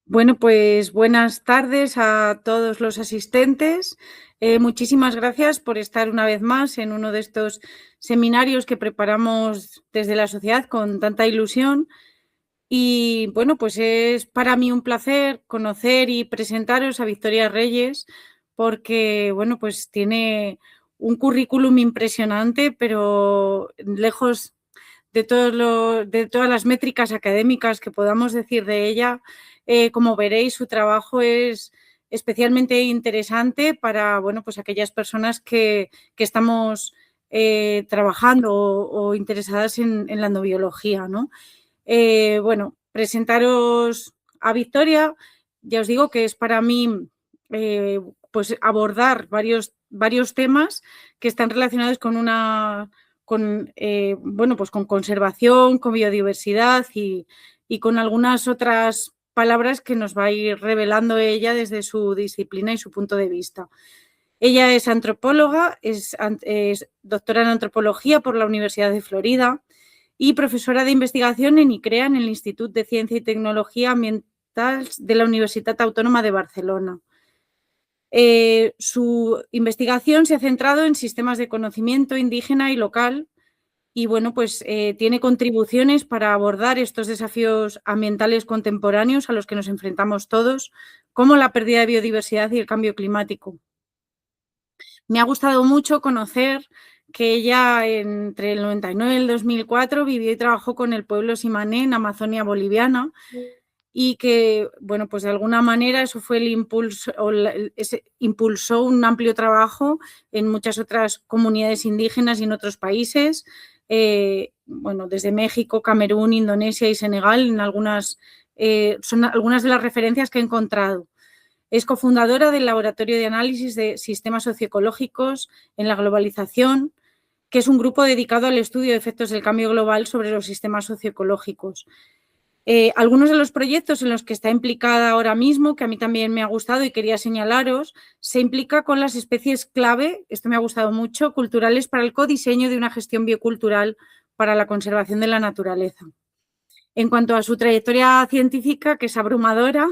Bueno, pues buenas tardes a todos los asistentes. Muchísimas gracias por estar una vez más en uno de estos seminarios que preparamos desde la sociedad con tanta ilusión. Y bueno, pues es para mí un placer conocer y presentaros a Victoria Reyes porque, bueno, pues tiene un currículum impresionante, pero lejos de todas las métricas académicas que podamos decir de ella. Como veréis, su trabajo es especialmente interesante para, bueno, pues aquellas personas que estamos trabajando o interesadas en la endobiología, ¿no? Bueno, presentaros a Victoria, ya os digo que es para mí pues abordar varios temas que están relacionados bueno, pues con conservación, con biodiversidad y con algunas otras palabras que nos va a ir revelando ella desde su disciplina y su punto de vista. Ella es antropóloga, es doctora en antropología por la Universidad de Florida y profesora de investigación en ICREA, en el Institut de Ciencia y Tecnología Ambiental de la Universitat Autónoma de Barcelona. Su investigación se ha centrado en sistemas de conocimiento indígena y local y, bueno, pues tiene contribuciones para abordar estos desafíos ambientales contemporáneos a los que nos enfrentamos todos, como la pérdida de biodiversidad y el cambio climático. Me ha gustado mucho conocer que ella entre el 99 y el 2004 vivió y trabajó con el pueblo Simané en Amazonia boliviana y que, bueno, pues de alguna manera eso fue el impulso, impulsó un amplio trabajo en muchas otras comunidades indígenas y en otros países, bueno, desde México, Camerún, Indonesia y Senegal, son algunas de las referencias que he encontrado. Es cofundadora del Laboratorio de Análisis de Sistemas Socioecológicos en la Globalización, que es un grupo dedicado al estudio de efectos del cambio global sobre los sistemas socioecológicos. Algunos de los proyectos en los que está implicada ahora mismo, que a mí también me ha gustado y quería señalaros, se implica con las especies clave, esto me ha gustado mucho, culturales para el codiseño de una gestión biocultural para la conservación de la naturaleza. En cuanto a su trayectoria científica, que es abrumadora,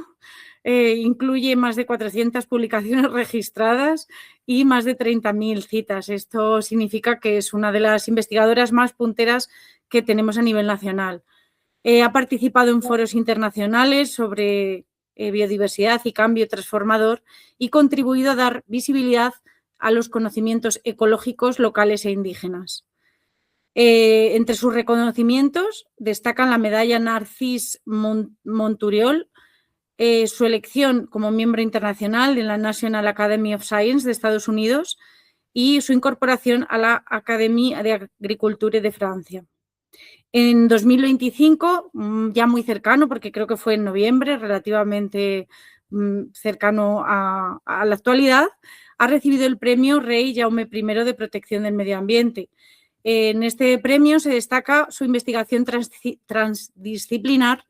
incluye más de 400 publicaciones registradas y más de 30.000 citas. Esto significa que es una de las investigadoras más punteras que tenemos a nivel nacional. Ha participado en foros internacionales sobre biodiversidad y cambio transformador y contribuido a dar visibilidad a los conocimientos ecológicos locales e indígenas. Entre sus reconocimientos destacan la medalla Narcís Monturiol, su elección como miembro internacional de la National Academy of Science de Estados Unidos y su incorporación a la Academia de Agricultura de Francia. En 2025, ya muy cercano, porque creo que fue en noviembre, relativamente cercano a la actualidad, ha recibido el premio Rey Jaume I de Protección del Medio Ambiente. En este premio se destaca su investigación transdisciplinar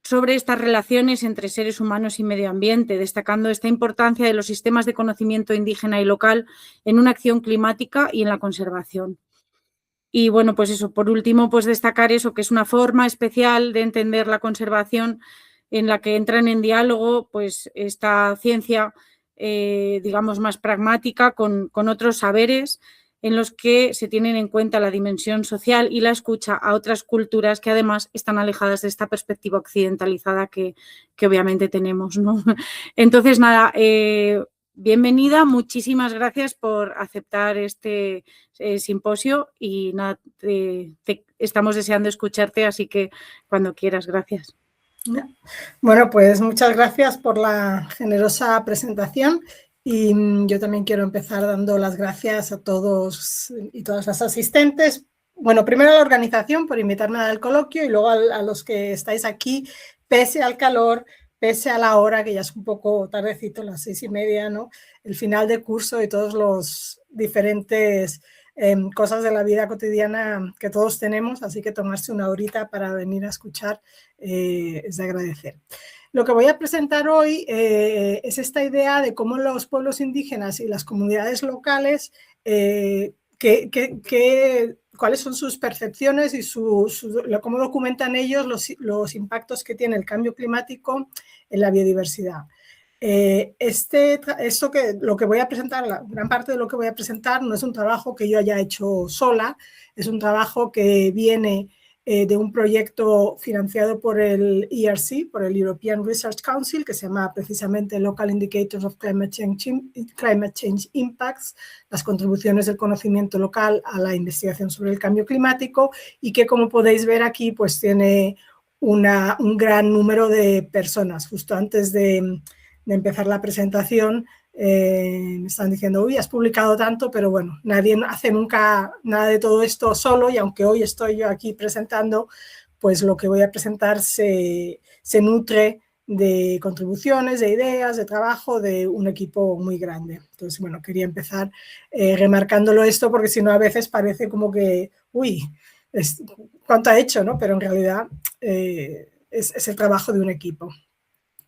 sobre estas relaciones entre seres humanos y medio ambiente, destacando esta importancia de los sistemas de conocimiento indígena y local en una acción climática y en la conservación. Y bueno, pues eso, por último, pues destacar eso, que es una forma especial de entender la conservación en la que entran en diálogo pues esta ciencia, digamos, más pragmática con otros saberes en los que se tienen en cuenta la dimensión social y la escucha a otras culturas que además están alejadas de esta perspectiva occidentalizada que obviamente tenemos, ¿no? Entonces, nada, bienvenida, muchísimas gracias por aceptar este simposio y nada, estamos deseando escucharte, así que cuando quieras, gracias. Bueno, pues muchas gracias por la generosa presentación y yo también quiero empezar dando las gracias a todos y todas las asistentes. Bueno, primero a la organización por invitarme al coloquio y luego a los que estáis aquí, pese al calor, pese a la hora, que ya es un poco tardecito, las 6:30, ¿no? El final de curso y todos los diferentes cosas de la vida cotidiana que todos tenemos, así que tomarse una horita para venir a escuchar es de agradecer. Lo que voy a presentar hoy es esta idea de cómo los pueblos indígenas y las comunidades locales cuáles son sus percepciones y cómo documentan ellos los impactos que tiene el cambio climático en la biodiversidad. Lo que voy a presentar, la gran parte de lo que voy a presentar no es un trabajo que yo haya hecho sola, es un trabajo que viene de un proyecto financiado por el ERC, por el European Research Council, que se llama precisamente Local Indicators of Climate Change Impacts, las contribuciones del conocimiento local a la investigación sobre el cambio climático, y que, como podéis ver aquí, pues tiene un gran número de personas. Justo antes de empezar la presentación, me están diciendo, uy, has publicado tanto, pero bueno, nadie hace nunca nada de todo esto solo, y aunque hoy estoy yo aquí presentando, pues lo que voy a presentar se nutre de contribuciones, de ideas, de trabajo de un equipo muy grande. Entonces, bueno, quería empezar remarcándolo esto, porque si no a veces parece como que, uy, ¿cuánto ha hecho? ¿No? Pero en realidad es el trabajo de un equipo.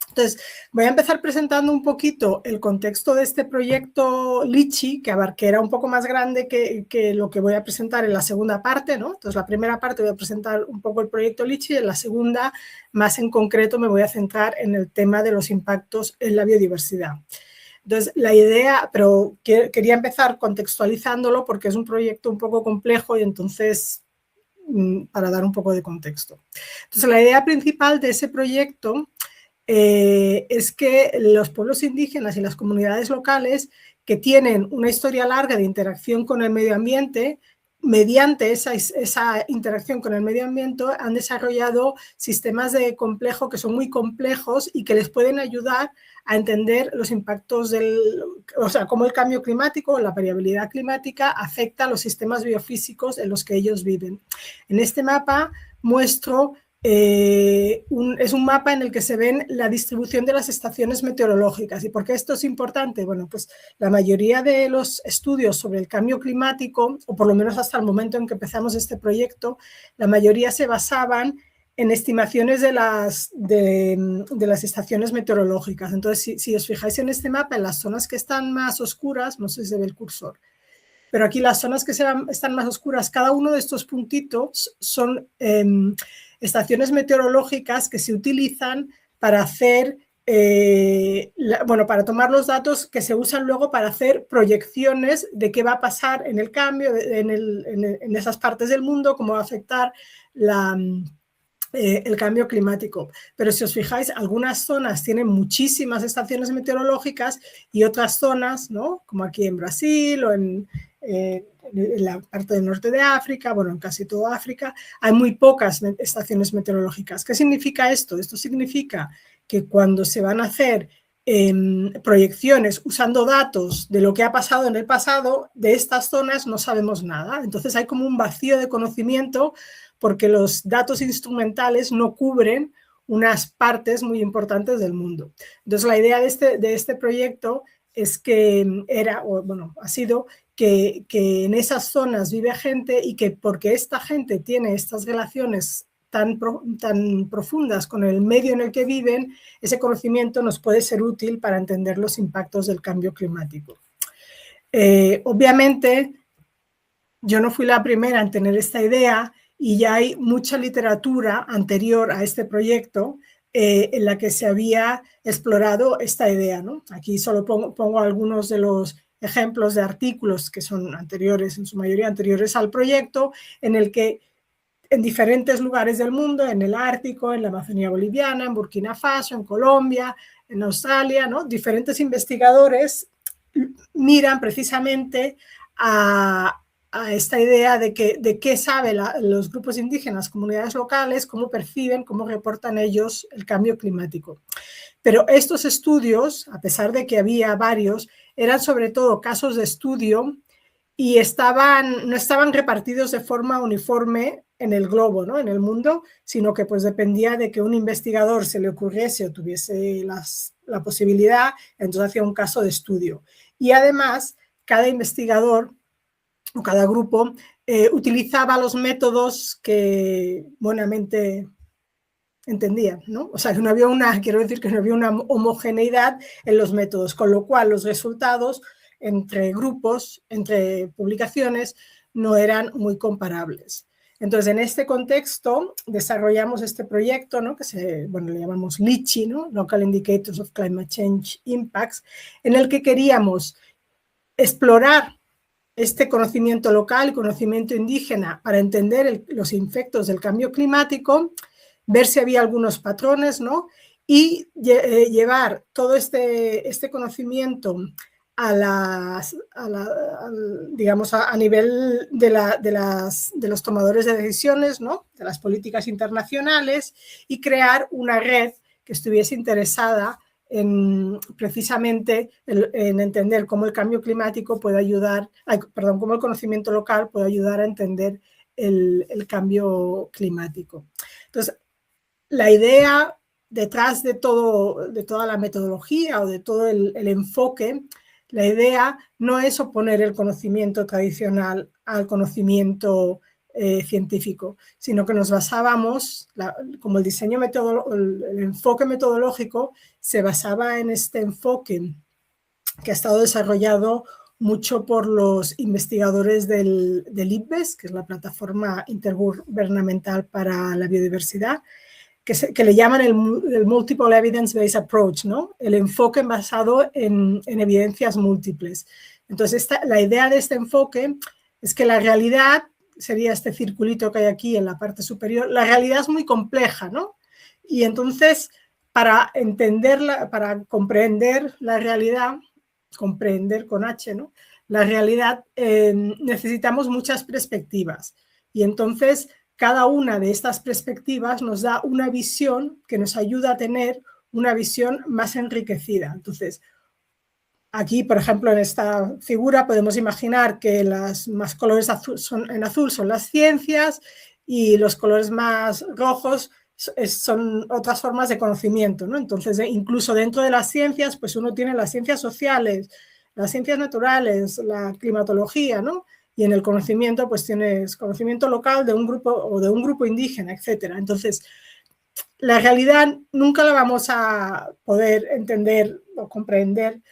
Entonces, voy a empezar presentando un poquito el contexto de este proyecto LICHI, que era un poco más grande que lo que voy a presentar en la segunda parte, ¿no? Entonces, la primera parte voy a presentar un poco el proyecto LICHI, y en la segunda, más en concreto, me voy a centrar en el tema de los impactos en la biodiversidad. Entonces, la idea, pero quería empezar contextualizándolo porque es un proyecto un poco complejo, y entonces, para dar un poco de contexto. Entonces, la idea principal de ese proyecto es que los pueblos indígenas y las comunidades locales, que tienen una historia larga de interacción con el medio ambiente, mediante esa interacción con el medio ambiente han desarrollado sistemas de complejo que son muy complejos y que les pueden ayudar a entender los impactos o sea, cómo el cambio climático, la variabilidad climática afecta a los sistemas biofísicos en los que ellos viven. En este mapa muestro es un mapa en el que se ven la distribución de las estaciones meteorológicas. ¿Y por qué esto es importante? Bueno, pues la mayoría de los estudios sobre el cambio climático, o por lo menos hasta el momento en que empezamos este proyecto, la mayoría se basaban en estimaciones de las estaciones meteorológicas. Entonces, si os fijáis en este mapa, en las zonas que están más oscuras, no sé si se ve el cursor, pero aquí las zonas que están más oscuras, cada uno de estos puntitos son estaciones meteorológicas que se utilizan para hacer, para tomar los datos que se usan luego para hacer proyecciones de qué va a pasar en el cambio, en esas partes del mundo, cómo va a afectar el cambio climático. Pero si os fijáis, algunas zonas tienen muchísimas estaciones meteorológicas y otras zonas, ¿no? Como aquí en Brasil o en la parte del norte de África, bueno, en casi toda África, hay muy pocas estaciones meteorológicas. ¿Qué significa esto? Esto significa que cuando se van a hacer proyecciones usando datos de lo que ha pasado en el pasado, de estas zonas no sabemos nada. Entonces hay como un vacío de conocimiento porque los datos instrumentales no cubren unas partes muy importantes del mundo. Entonces la idea de este proyecto es que ha sido que en esas zonas vive gente, y que porque esta gente tiene estas relaciones tan profundas con el medio en el que viven, ese conocimiento nos puede ser útil para entender los impactos del cambio climático. Obviamente, yo no fui la primera en tener esta idea, y ya hay mucha literatura anterior a este proyecto en la que se había explorado esta idea, ¿no? Aquí solo pongo algunos de los ejemplos de artículos que son anteriores, en su mayoría anteriores al proyecto, en el que en diferentes lugares del mundo, en el Ártico, en la Amazonía boliviana, en Burkina Faso, en Colombia, en Australia, ¿no? Diferentes investigadores miran precisamente a esta idea de qué saben los grupos indígenas, comunidades locales, cómo perciben, cómo reportan ellos el cambio climático. Pero estos estudios, a pesar de que había varios, eran sobre todo casos de estudio y no estaban repartidos de forma uniforme en el globo, ¿no? En el mundo, sino que pues dependía de que un investigador se le ocurriese o tuviese la posibilidad, entonces hacía un caso de estudio. Y además, cada investigador o cada grupo utilizaba los métodos que buenamente entendían, ¿no? O sea, que no había quiero decir que no había una homogeneidad en los métodos, con lo cual los resultados entre grupos, entre publicaciones, no eran muy comparables. Entonces, en este contexto, desarrollamos este proyecto, ¿no? Que le llamamos LICHI, ¿no? Local Indicators of Climate Change Impacts, en el que queríamos explorar este conocimiento local, conocimiento indígena, para entender los efectos del cambio climático, ver si había algunos patrones, ¿no? Y llevar todo este conocimiento digamos, a nivel de los tomadores de decisiones, ¿no? De las políticas internacionales, y crear una red que estuviese interesada precisamente en entender cómo el cambio climático puede ayudar, cómo el conocimiento local puede ayudar a entender el cambio climático. Entonces, la idea detrás de toda la metodología o de todo el enfoque, la idea no es oponer el conocimiento tradicional al conocimiento científico, sino que nos basábamos, como el diseño el enfoque metodológico se basaba en este enfoque que ha estado desarrollado mucho por los investigadores del IPBES, que es la plataforma intergubernamental para la biodiversidad, que le llaman el Multiple Evidence-Based Approach, ¿no? El enfoque basado en evidencias múltiples. Entonces, la idea de este enfoque es que la realidad, sería este circulito que hay aquí en la parte superior, la realidad es muy compleja, ¿no? Y entonces, para entenderla, para comprender la realidad, comprender con H, ¿no? La realidad, necesitamos muchas perspectivas. Y entonces, cada una de estas perspectivas nos da una visión que nos ayuda a tener una visión más enriquecida. Entonces, aquí, por ejemplo, en esta figura podemos imaginar que los más colores en azul son las ciencias y los colores más rojos son otras formas de conocimiento, ¿no? Entonces, incluso dentro de las ciencias, pues uno tiene las ciencias sociales, las ciencias naturales, la climatología, ¿no? Y en el conocimiento, pues tienes conocimiento local de un grupo o de un grupo indígena, etcétera. Entonces, la realidad nunca la vamos a poder entender o comprender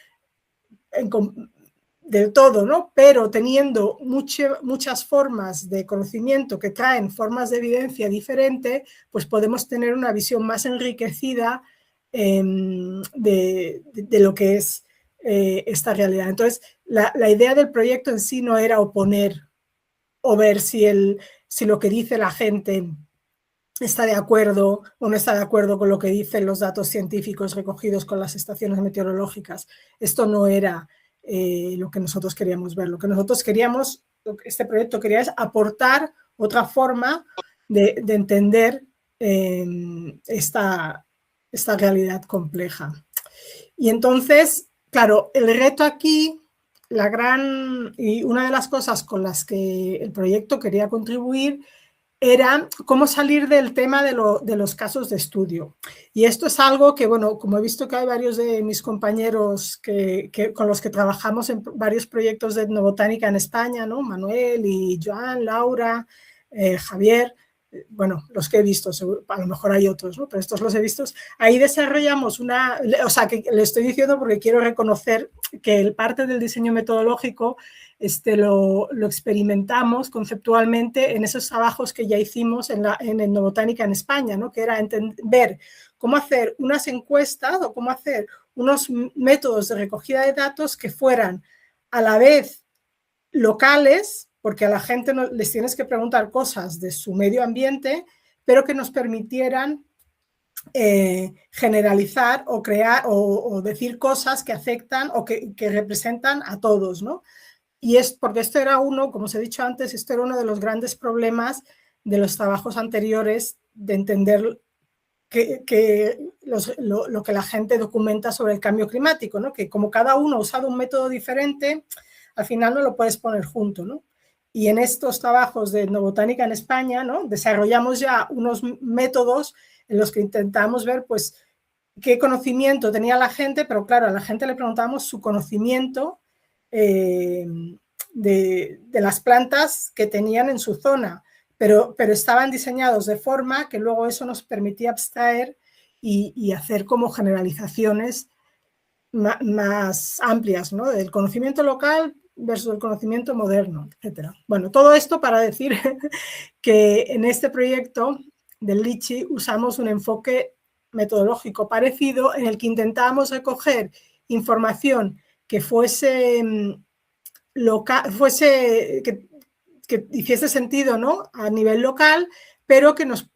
del todo, ¿no? Pero teniendo muchas formas de conocimiento que traen formas de evidencia diferentes, pues podemos tener una visión más enriquecida de lo que es esta realidad. Entonces, la idea del proyecto en sí no era oponer o ver si lo que dice la gente está de acuerdo o no está de acuerdo con lo que dicen los datos científicos recogidos con las estaciones meteorológicas. Esto no era lo que nosotros queríamos ver. Lo que nosotros queríamos, este proyecto quería, es aportar otra forma de entender esta realidad compleja. Y entonces, claro, el reto aquí, y una de las cosas con las que el proyecto quería contribuir era cómo salir del tema de los casos de estudio. Y esto es algo que, bueno, como he visto que hay varios de mis compañeros con los que trabajamos en varios proyectos de etnobotánica en España, ¿no? Manuel y Joan, Laura, Javier, bueno, los que he visto, a lo mejor hay otros, ¿no? Pero estos los he visto. Ahí desarrollamos que le estoy diciendo porque quiero reconocer que el parte del diseño metodológico lo experimentamos conceptualmente en esos trabajos que ya hicimos en etnobotánica en España, ¿no? Que era ver cómo hacer unas encuestas o cómo hacer unos métodos de recogida de datos que fueran a la vez locales, porque a la gente les tienes que preguntar cosas de su medio ambiente, pero que nos permitieran generalizar o crear o decir cosas que afectan o que representan a todos, ¿no? Y es porque esto era como os he dicho antes, esto era uno de los grandes problemas de los trabajos anteriores, de entender lo que la gente documenta sobre el cambio climático, ¿no? Que como cada uno ha usado un método diferente, al final no lo puedes poner junto, ¿no? Y en estos trabajos de etnobotánica en España, ¿no? Desarrollamos ya unos métodos en los que intentamos ver, pues, qué conocimiento tenía la gente, pero claro, a la gente le preguntábamos su conocimiento de las plantas que tenían en su zona, pero estaban diseñados de forma que luego eso nos permitía abstraer y hacer como generalizaciones más amplias, ¿no? Del conocimiento local versus el conocimiento moderno, etc. Bueno, todo esto para decir que en este proyecto del LICHI usamos un enfoque metodológico parecido en el que intentábamos recoger información que fuese local, que hiciese sentido, ¿no?, a nivel local, pero que nos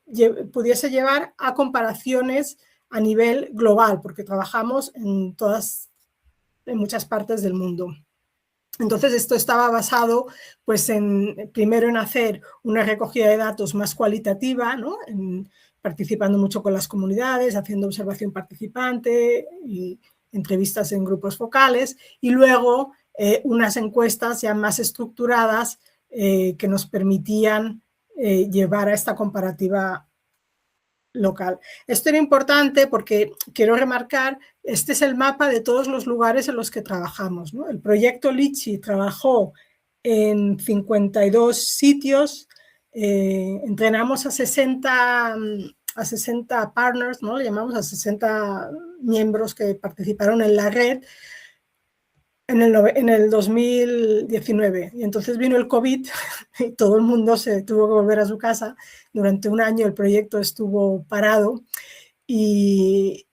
pudiese llevar a comparaciones a nivel global, porque trabajamos en muchas partes del mundo. Entonces, esto estaba basado, pues, primero en hacer una recogida de datos más cualitativa, ¿no?, participando mucho con las comunidades, haciendo observación participante y entrevistas en grupos focales, y luego unas encuestas ya más estructuradas que nos permitían llevar a esta comparativa local. Esto era importante porque quiero remarcar, este es el mapa de todos los lugares en los que trabajamos, ¿no? El proyecto LICHI trabajó en 52 sitios, entrenamos a 60 partners, ¿no? Le llamamos a 60 miembros que participaron en la red en el 2019. Y entonces vino el COVID y todo el mundo se tuvo que volver a su casa. Durante un año el proyecto estuvo parado y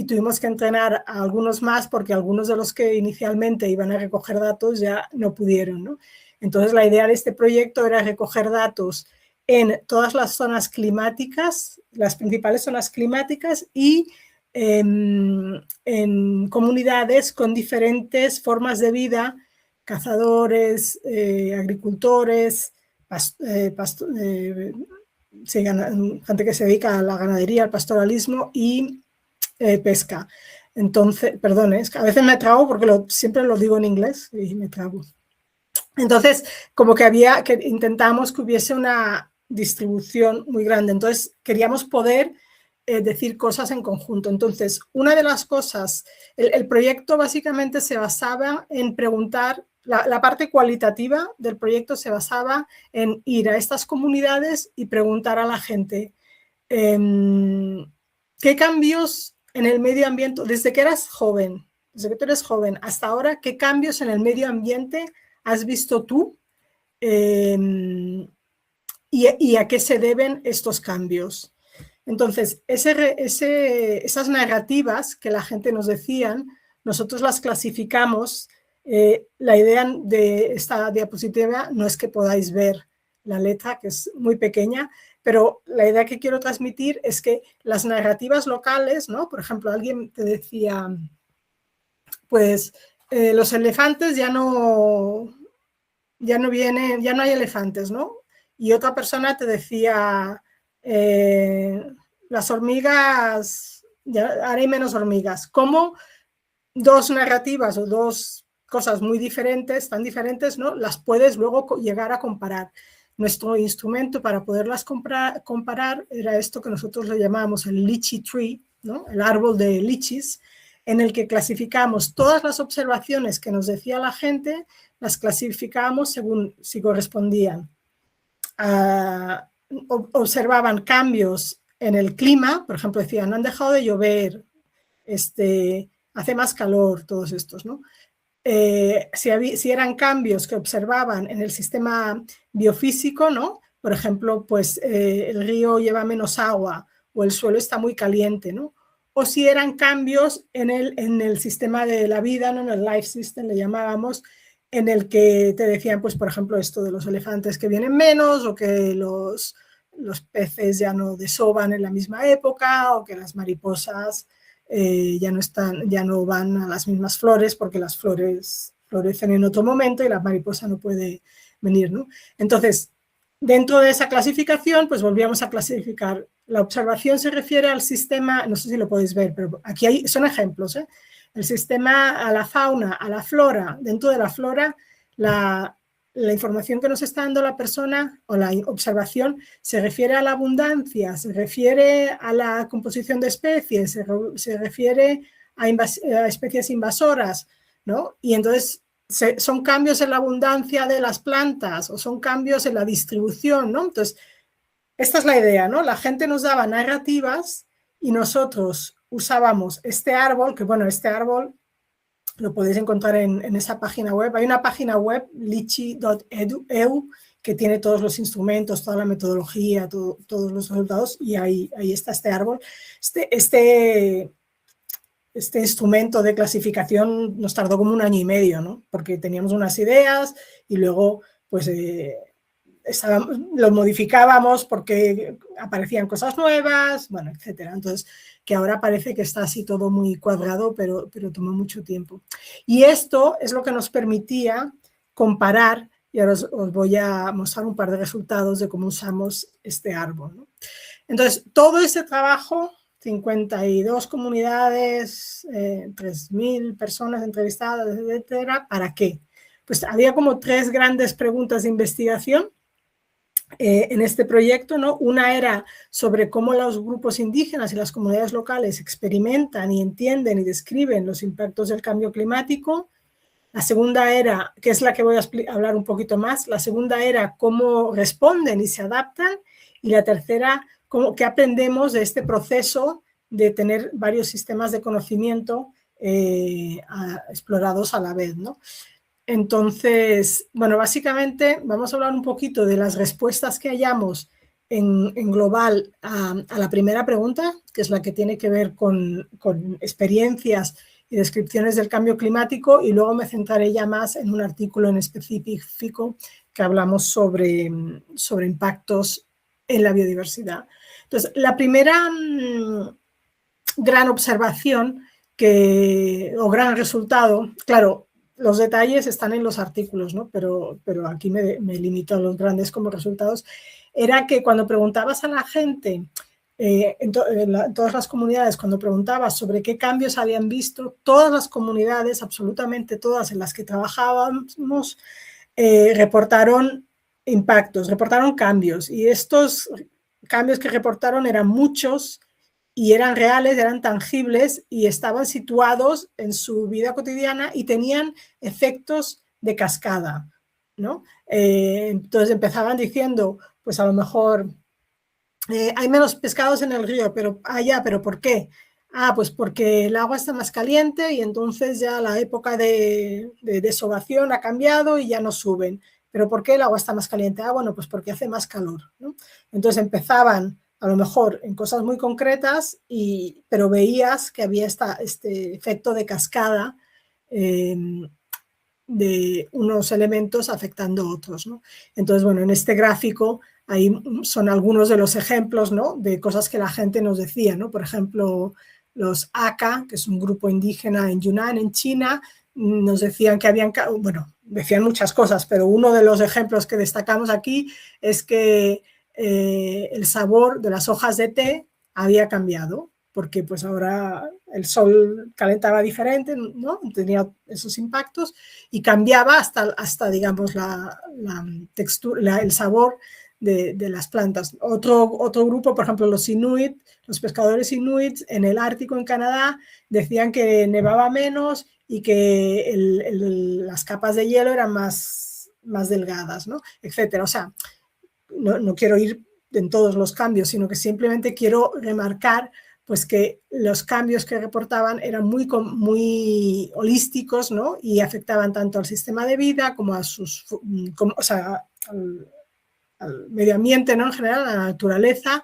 tuvimos que entrenar a algunos más porque algunos de los que inicialmente iban a recoger datos ya no pudieron, ¿no? Entonces la idea de este proyecto era recoger datos en todas las zonas climáticas, las principales zonas climáticas y en comunidades con diferentes formas de vida, cazadores, agricultores, gente que se dedica a la ganadería, al pastoralismo y pesca. Entonces, perdón, es que a veces me trago porque siempre lo digo en inglés y me trago. Entonces, como que intentamos que hubiese una distribución muy grande. Entonces, queríamos poder decir cosas en conjunto. Entonces, una de las cosas, el proyecto básicamente se basaba en preguntar, la parte cualitativa del proyecto se basaba en ir a estas comunidades y preguntar a la gente qué cambios en el medio ambiente, desde que eras joven, desde que tú eres joven hasta ahora, qué cambios en el medio ambiente has visto tú y a qué se deben estos cambios. Entonces, esas narrativas que la gente nos decían, nosotros las clasificamos. La idea de esta diapositiva no es que podáis ver la letra, que es muy pequeña, pero la idea que quiero transmitir es que las narrativas locales, ¿no? Por ejemplo, alguien te decía, pues los elefantes ya no vienen, ya no hay elefantes, ¿no? Y otra persona te decía, las hormigas, ya haré menos hormigas. ¿Cómo dos narrativas o dos cosas muy diferentes, tan diferentes, ¿no?, las puedes luego llegar a comparar? Nuestro instrumento para poderlas comparar era esto que nosotros le llamábamos el lychee tree, ¿no?, el árbol de lichis, en el que clasificamos todas las observaciones que nos decía la gente, las clasificábamos según si correspondían. Observaban cambios en el clima, por ejemplo, decían, han dejado de llover, hace más calor, todos estos, ¿no? Si eran cambios que observaban en el sistema biofísico, ¿no? Por ejemplo, pues el río lleva menos agua o el suelo está muy caliente, ¿no? O si eran cambios en el sistema de la vida, ¿no?, en el life system le llamábamos, en el que te decían, pues por ejemplo, esto de los elefantes que vienen menos, o que los peces ya no desovan en la misma época, o que las mariposas ya no van a las mismas flores porque las flores florecen en otro momento y la mariposa no puede venir, ¿no? Entonces, dentro de esa clasificación, pues volvíamos a clasificar. La observación se refiere al sistema, no sé si lo podéis ver, pero aquí son ejemplos, ¿eh? El sistema, a la fauna, a la flora. Dentro de la flora, la información que nos está dando la persona o la observación se refiere a la abundancia, se refiere a la composición de especies, se refiere a especies invasoras, ¿no? Y entonces son cambios en la abundancia de las plantas o son cambios en la distribución, ¿no? Entonces, esta es la idea, ¿no? La gente nos daba narrativas y nosotros usábamos este árbol, que bueno, este árbol Lo podéis encontrar en esa página web. Hay una página web, lichi.edu, que tiene todos los instrumentos, toda la metodología, todos los resultados, y ahí está este árbol. Este instrumento de clasificación nos tardó como 1 año y medio, ¿no? Porque teníamos unas ideas y luego pues lo modificábamos porque aparecían cosas nuevas, bueno, etcétera. Entonces, que ahora parece que está así todo muy cuadrado, pero tomó mucho tiempo. Y esto es lo que nos permitía comparar, y ahora os voy a mostrar un par de resultados de cómo usamos este árbol, ¿no? Entonces, todo ese trabajo, 52 comunidades, 3.000 personas entrevistadas, etcétera, ¿para qué? Pues había como 3 grandes preguntas de investigación en este proyecto, ¿no? Una era sobre cómo los grupos indígenas y las comunidades locales experimentan y entienden y describen los impactos del cambio climático. La segunda era, que es la que voy a hablar un poquito más, la segunda era cómo responden y se adaptan, y la tercera, qué aprendemos de este proceso de tener varios sistemas de conocimiento explorados a la vez, ¿no? Entonces, bueno, básicamente vamos a hablar un poquito de las respuestas que hallamos en global a la primera pregunta, que es la que tiene que ver con experiencias y descripciones del cambio climático, y luego me centraré ya más en un artículo en específico que hablamos sobre impactos en la biodiversidad. Entonces, la primera gran observación o gran resultado, claro, los detalles están en los artículos, ¿no? Pero aquí me limito a los grandes como resultados, era que cuando preguntabas a la gente, en todas las comunidades, cuando preguntabas sobre qué cambios habían visto, todas las comunidades, absolutamente todas en las que trabajábamos, reportaron impactos, reportaron cambios, y estos cambios que reportaron eran muchos, y eran reales, eran tangibles, y estaban situados en su vida cotidiana y tenían efectos de cascada, ¿no? Entonces empezaban diciendo, pues a lo mejor hay menos pescados en el río, pero ¿por qué? Pues porque el agua está más caliente y entonces ya la época de desovación ha cambiado y ya no suben. ¿Pero por qué el agua está más caliente? Bueno, pues porque hace más calor, ¿no? Entonces empezaban a lo mejor en cosas muy concretas, pero veías que había este efecto de cascada de unos elementos afectando a otros, ¿no? Entonces, bueno, en este gráfico ahí son algunos de los ejemplos, ¿no? De cosas que la gente nos decía, ¿no? Por ejemplo, los Aka, que es un grupo indígena en Yunnan, en China, nos decían que decían muchas cosas, pero uno de los ejemplos que destacamos aquí es que el sabor de las hojas de té había cambiado, porque pues ahora el sol calentaba diferente, ¿no? Tenía esos impactos, y cambiaba hasta digamos, la textura, el sabor de las plantas. Otro grupo, por ejemplo, los Inuit, los pescadores Inuit en el Ártico, en Canadá, decían que nevaba menos y que las capas de hielo eran más delgadas, ¿no? Etcétera. O sea, no quiero ir en todos los cambios, sino que simplemente quiero remarcar pues que los cambios que reportaban eran muy holísticos, ¿no? Y afectaban tanto al sistema de vida como a al medio ambiente, ¿no? En general, a la naturaleza,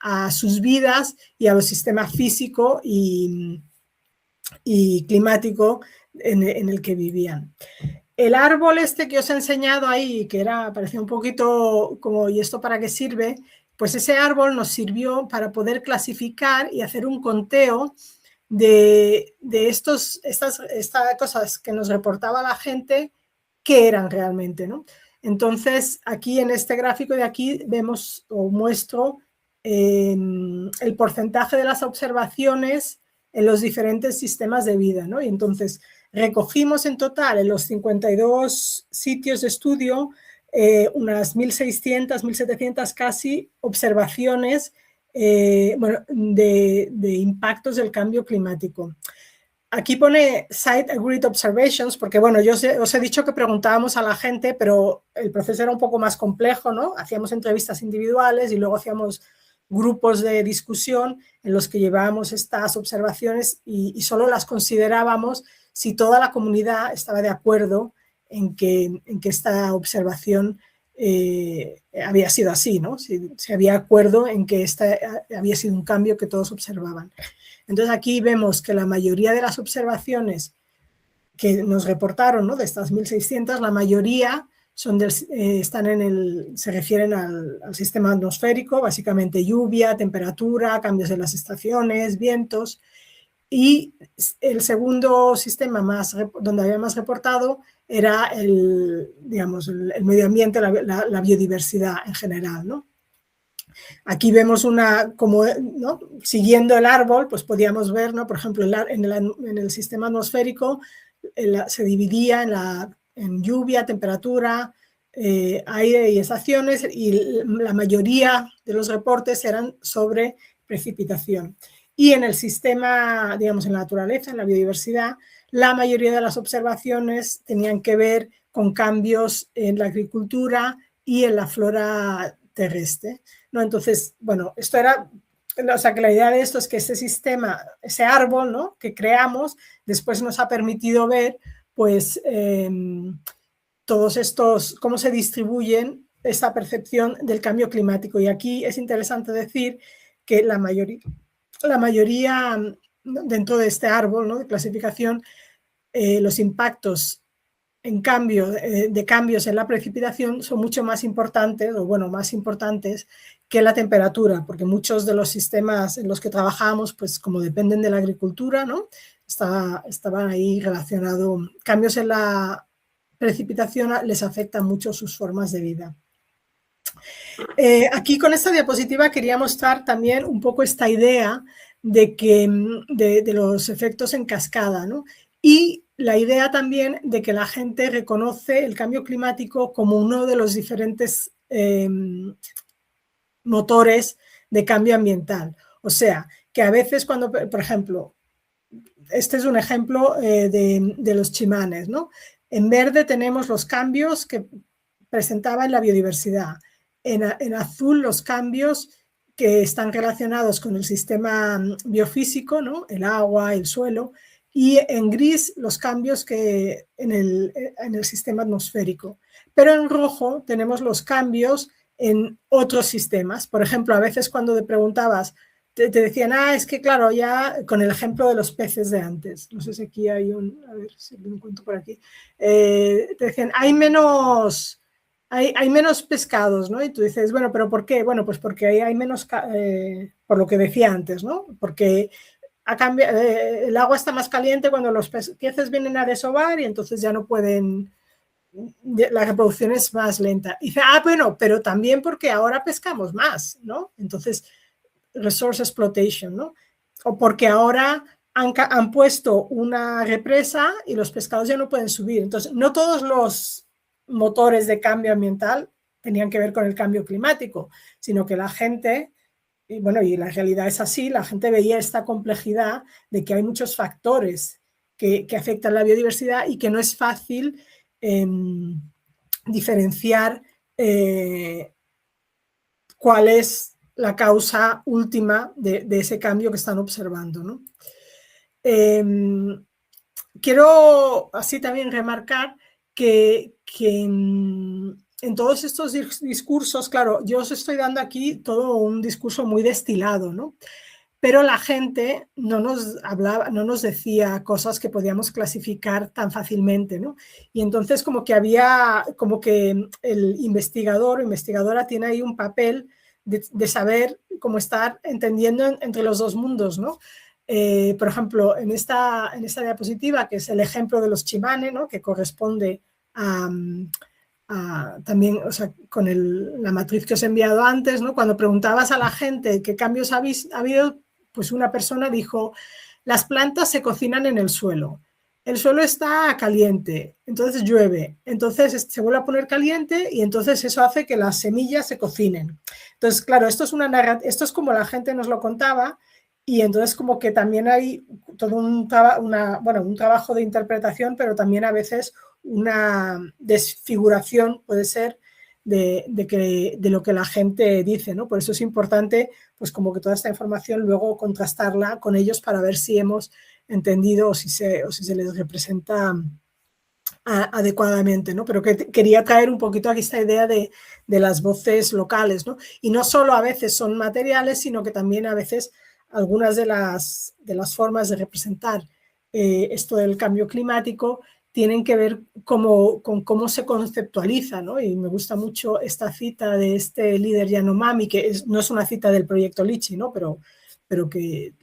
a sus vidas y a los sistemas físico y climático en el que vivían. El árbol este que os he enseñado ahí, que parecía un poquito como, ¿y esto para qué sirve? Pues ese árbol nos sirvió para poder clasificar y hacer un conteo de estas cosas que nos reportaba la gente, qué eran realmente, ¿no? Entonces, aquí en este gráfico de aquí vemos o muestro el porcentaje de las observaciones en los diferentes sistemas de vida, ¿no? Y entonces recogimos en total en los 52 sitios de estudio unas 1.600, 1.700 casi observaciones de impactos del cambio climático. Aquí pone Site Agreed Observations, porque bueno, yo os he dicho que preguntábamos a la gente, pero el proceso era un poco más complejo, ¿no? Hacíamos entrevistas individuales y luego hacíamos grupos de discusión en los que llevábamos estas observaciones y solo las considerábamos si toda la comunidad estaba de acuerdo en que esta observación había sido así, ¿no? Si había acuerdo en que este había sido un cambio que todos observaban. Entonces aquí vemos que la mayoría de las observaciones que nos reportaron, ¿no?, de estas 1.600, la mayoría se refieren al sistema atmosférico, básicamente lluvia, temperatura, cambios en las estaciones, vientos. Y el segundo sistema donde había más reportado era el medio ambiente, la biodiversidad en general, ¿no? Aquí vemos ¿no?, siguiendo el árbol, pues podíamos ver, ¿no?, por ejemplo, en el sistema atmosférico se dividía en lluvia, temperatura, aire y estaciones, y la mayoría de los reportes eran sobre precipitación. Y en el sistema, digamos, en la naturaleza, en la biodiversidad, la mayoría de las observaciones tenían que ver con cambios en la agricultura y en la flora terrestre, ¿no? Entonces, bueno, esto era, o sea, que la idea de esto es que ese sistema, ese árbol, ¿no?, que creamos, después nos ha permitido ver, pues, todos estos, cómo se distribuyen esta percepción del cambio climático. Y aquí es interesante decir que la mayoría dentro de este árbol, ¿no?, de clasificación, los impactos de cambios en la precipitación son mucho más importantes, más importantes que la temperatura, porque muchos de los sistemas en los que trabajamos, pues como dependen de la agricultura, ¿no?, estaban ahí relacionados. Cambios en la precipitación les afectan mucho sus formas de vida. Aquí con esta diapositiva quería mostrar también un poco esta idea de los efectos en cascada, ¿no? Y la idea también de que la gente reconoce el cambio climático como uno de los diferentes motores de cambio ambiental. O sea, que a veces cuando, por ejemplo, este es un ejemplo de los chimanes, ¿no? En verde tenemos los cambios que presentaba en la biodiversidad. En azul los cambios que están relacionados con el sistema biofísico, ¿no?, el agua, el suelo, y en gris los cambios que en el sistema atmosférico. Pero en rojo tenemos los cambios en otros sistemas. Por ejemplo, a veces cuando te preguntabas, te decían, es que claro, ya con el ejemplo de los peces de antes, no sé si aquí hay a ver si lo encuentro por aquí, te decían, hay menos pescados, ¿no? Y tú dices, bueno, ¿pero por qué? Bueno, pues porque hay menos, por lo que decía antes, ¿no? Porque el agua está más caliente cuando los peces vienen a desovar y entonces ya no pueden, la reproducción es más lenta. Y dice, bueno, pero también porque ahora pescamos más, ¿no? Entonces, resource exploitation, ¿no? O porque ahora han puesto una represa y los pescados ya no pueden subir. Entonces, no todos los motores de cambio ambiental tenían que ver con el cambio climático, sino que la gente, y la realidad es así, la gente veía esta complejidad de que hay muchos factores que afectan la biodiversidad y que no es fácil diferenciar cuál es la causa última de ese cambio que están observando, ¿no? Quiero así también remarcar que en todos estos discursos, claro, yo os estoy dando aquí todo un discurso muy destilado, ¿no? Pero la gente no nos decía cosas que podíamos clasificar tan fácilmente, ¿no? Y entonces como que el investigador o investigadora tiene ahí un papel de saber cómo estar entendiendo entre los dos mundos, ¿no? Por ejemplo, en esta diapositiva, que es el ejemplo de los chimanes, ¿no?, que corresponde también, o sea, con la matriz que os he enviado antes, ¿no? Cuando preguntabas a la gente qué cambios ha habido, pues una persona dijo, las plantas se cocinan en el suelo está caliente, entonces llueve, entonces se vuelve a poner caliente y entonces eso hace que las semillas se cocinen. Entonces, claro, esto es como la gente nos lo contaba y entonces como que también hay todo un trabajo de interpretación, pero también a veces una desfiguración puede ser de lo que la gente dice, ¿no? Por eso es importante, pues como que toda esta información luego contrastarla con ellos para ver si hemos entendido o si se les representa adecuadamente, ¿no? Pero quería traer un poquito aquí esta idea de las voces locales, ¿no? Y no solo a veces son materiales, sino que también a veces algunas de las formas de representar esto del cambio climático tienen que ver con cómo se conceptualiza, ¿no? Y me gusta mucho esta cita de este líder Yanomami, que no es una cita del proyecto Lichi, ¿no? Pero que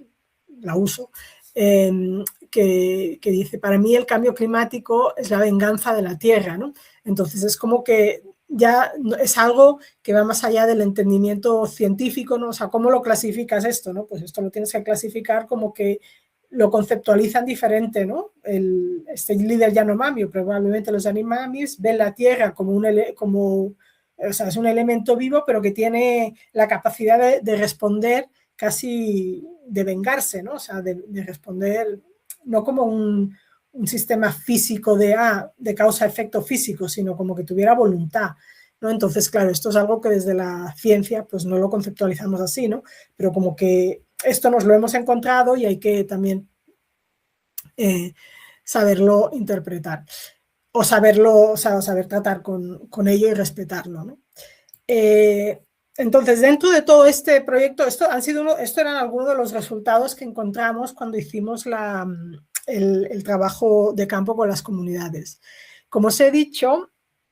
la uso, que dice, para mí el cambio climático es la venganza de la Tierra, ¿no? Entonces es como que ya es algo que va más allá del entendimiento científico, ¿no? O sea, ¿cómo lo clasificas esto, no? Pues esto lo tienes que clasificar como que lo conceptualizan diferente, ¿no? Este líder Yanomami, probablemente los Yanomamis, ven la Tierra como o sea, es un elemento vivo, pero que tiene la capacidad de responder casi de vengarse, ¿no? O sea, de responder no como un sistema físico de causa-efecto físico, sino como que tuviera voluntad, ¿no? Entonces, claro, esto es algo que desde la ciencia pues no lo conceptualizamos así, ¿no? Pero como que esto nos lo hemos encontrado y hay que también saberlo interpretar o saberlo, o sea, saber tratar con ello y respetarlo, ¿no? Entonces, dentro de todo este proyecto, esto eran algunos de los resultados que encontramos cuando hicimos el trabajo de campo con las comunidades. Como os he dicho,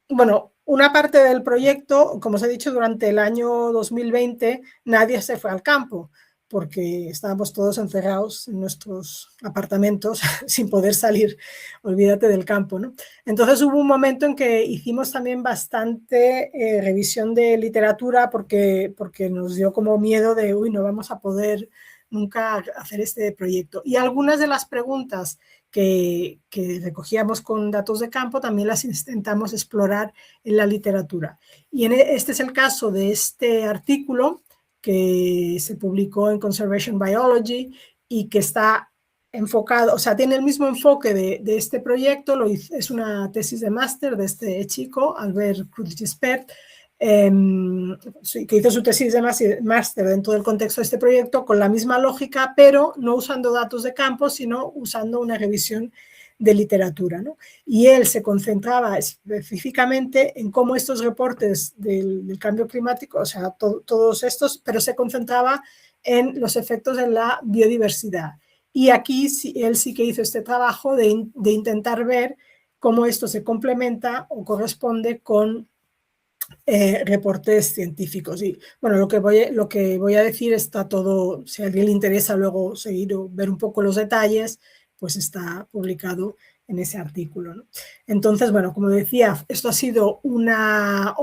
bueno, una parte del proyecto, como os he dicho, durante el año 2020 nadie se fue al campo porque estábamos todos encerrados en nuestros apartamentos sin poder salir, olvídate del campo, ¿no? Entonces hubo un momento en que hicimos también bastante revisión de literatura porque nos dio como miedo de, uy, no vamos a poder nunca hacer este proyecto. Y algunas de las preguntas que recogíamos con datos de campo también las intentamos explorar en la literatura. Y este es el caso de este artículo que se publicó en Conservation Biology y que está enfocado, o sea, tiene el mismo enfoque de este proyecto, es una tesis de máster de este chico, Albert Cruz-Gispert, que hizo su tesis de máster dentro del contexto de este proyecto con la misma lógica, pero no usando datos de campo, sino usando una revisión de literatura, ¿no? Y él se concentraba específicamente en cómo estos reportes del cambio climático, o sea, todos estos, pero se concentraba en los efectos en la biodiversidad. Y aquí él sí que hizo este trabajo de intentar ver cómo esto se complementa o corresponde con reportes científicos. Y bueno, lo que voy a decir está todo, si a alguien le interesa luego seguir o ver un poco los detalles, pues está publicado en ese artículo, ¿no? Entonces, bueno, como decía, esto ha sido una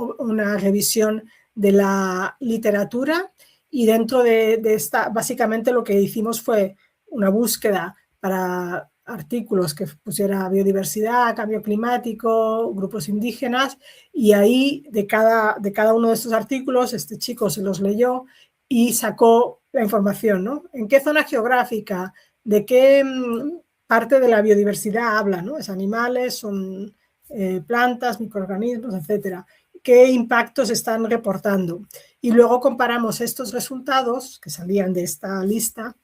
revisión de la literatura y dentro de esta, básicamente lo que hicimos fue una búsqueda para artículos que pusiera biodiversidad, cambio climático, grupos indígenas, y ahí de cada uno de estos artículos este chico se los leyó y sacó la información, ¿no? ¿En qué zona geográfica? ¿De qué parte de la biodiversidad habla, ¿no? Es animales, son plantas, microorganismos, etcétera. ¿Qué impactos están reportando? Y luego comparamos estos resultados que salían de esta lista,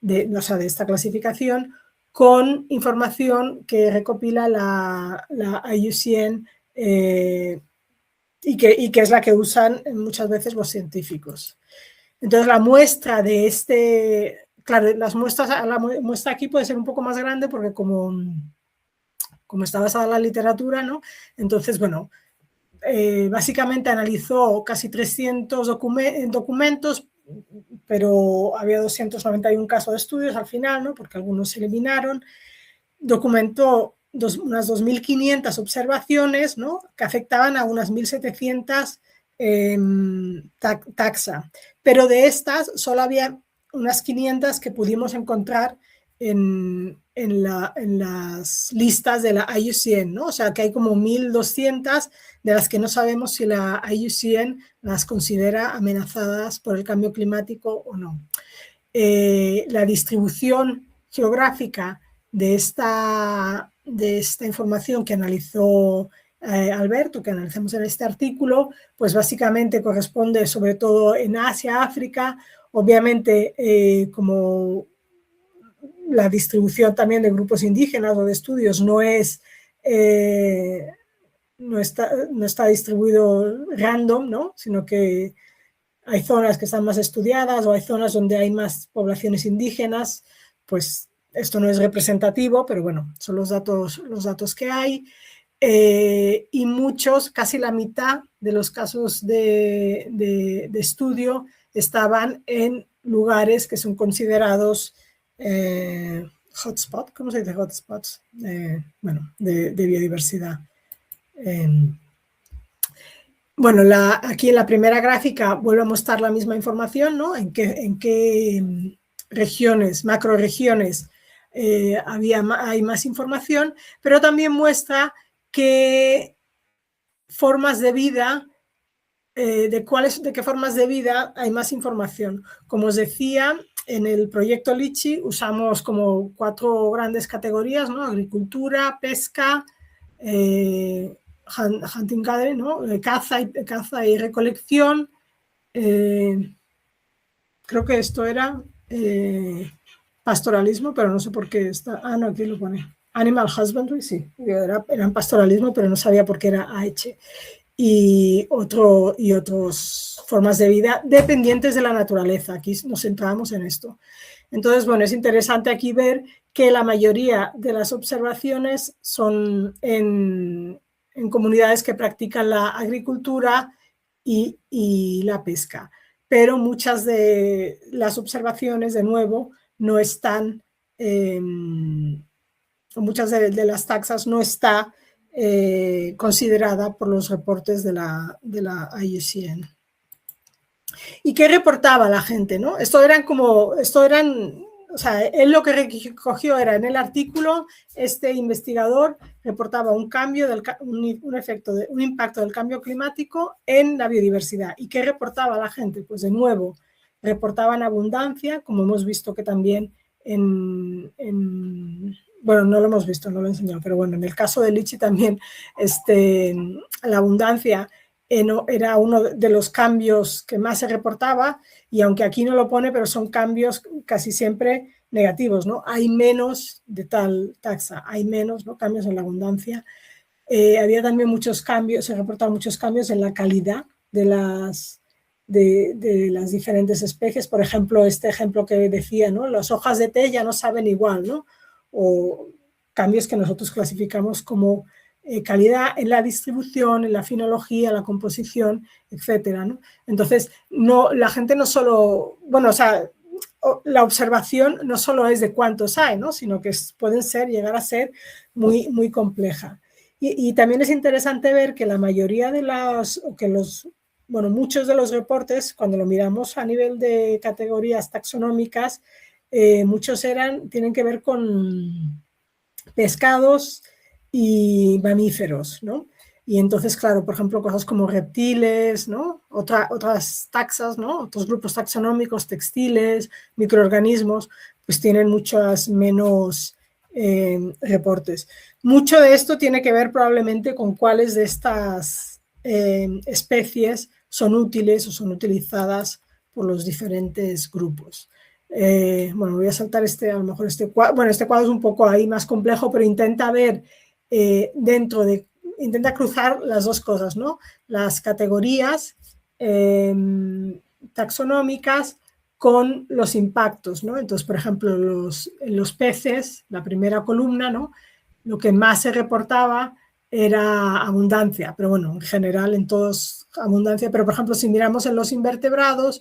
o sea, de esta clasificación, con información que recopila la IUCN y que es la que usan muchas veces los científicos. Entonces, la muestra de claro, la muestra aquí puede ser un poco más grande porque como está basada en la literatura, ¿no? Entonces, bueno, básicamente analizó casi 300 documentos, pero había 291 casos de estudios al final, ¿no? Porque algunos se eliminaron. Documentó unas 2.500 observaciones, ¿no? Que afectaban a unas 1.700 taxa, pero de estas solo había unas 500 que pudimos encontrar en las listas de la IUCN, ¿no? O sea que hay como 1.200 de las que no sabemos si la IUCN las considera amenazadas por el cambio climático o no. La distribución geográfica de esta información que analizó Alberto, que analizamos en este artículo, pues básicamente corresponde sobre todo en Asia, África, obviamente como la distribución también de grupos indígenas o de estudios no está distribuido random, ¿no? Sino que hay zonas que están más estudiadas o hay zonas donde hay más poblaciones indígenas, pues esto no es representativo, pero bueno, son los datos que hay. Y muchos, casi la mitad de los casos de estudio estaban en lugares que son considerados hotspot, ¿cómo se dice hotspots? Bueno, de biodiversidad. Bueno, aquí en la primera gráfica vuelvo a mostrar la misma información, ¿no? En qué regiones, macroregiones hay más información, pero también muestra qué formas de vida, de qué formas de vida hay más información. Como os decía, en el proyecto LICHI usamos como 4 grandes categorías, ¿no? Agricultura, pesca, hunting gathering, ¿no? Caza y recolección. Creo que esto era pastoralismo, pero no sé por qué está. Ah, no, aquí lo pone. Animal husbandry, sí. Eran pastoralismo, pero no sabía por qué era AH. Y otras formas de vida dependientes de la naturaleza. Aquí nos centramos en esto. Entonces, bueno, es interesante aquí ver que la mayoría de las observaciones son en comunidades que practican la agricultura y la pesca. Pero muchas de las observaciones, de nuevo, no están, muchas de las taxas no está considerada por los reportes de la IUCN. ¿Y qué reportaba la gente, no? O sea, él lo que recogió era en el artículo, este investigador reportaba un impacto del cambio climático en la biodiversidad. ¿Y qué reportaba la gente? Pues de nuevo, reportaban abundancia, como hemos visto que también bueno, no lo hemos visto, no lo he enseñado, pero bueno, en el caso de LICHI también la abundancia era uno de los cambios que más se reportaba, y aunque aquí no lo pone, pero son cambios casi siempre negativos, ¿no? Hay menos de tal taxa, hay menos, ¿no? Cambios en la abundancia. Había también muchos cambios, se reportaban muchos cambios en la calidad de las diferentes especies. Por ejemplo, este ejemplo que decía, ¿no? Las hojas de té ya no saben igual, ¿no? O cambios que nosotros clasificamos como calidad en la distribución, en la finología, la composición, etcétera, ¿no? Entonces, la gente no solo, bueno, o sea, la observación no solo es de cuántos hay, ¿no? Sino que pueden llegar a ser muy, muy compleja. Y también es interesante ver que la mayoría de muchos de los reportes, cuando lo miramos a nivel de categorías taxonómicas, muchos tienen que ver con pescados y mamíferos, ¿no? Y entonces, claro, por ejemplo, cosas como reptiles, ¿no? Otras taxas, ¿no? Otros grupos taxonómicos, textiles, microorganismos, pues tienen muchos menos reportes. Mucho de esto tiene que ver probablemente con cuáles de estas especies son útiles o son utilizadas por los diferentes grupos. Bueno, voy a saltar a lo mejor este cuadro es un poco ahí más complejo, pero intenta ver intenta cruzar las dos cosas, ¿no? Las categorías taxonómicas con los impactos, ¿no? Entonces, por ejemplo, los peces, la primera columna, ¿no? Lo que más se reportaba era abundancia, pero bueno, en general en todos abundancia, pero por ejemplo, si miramos en los invertebrados,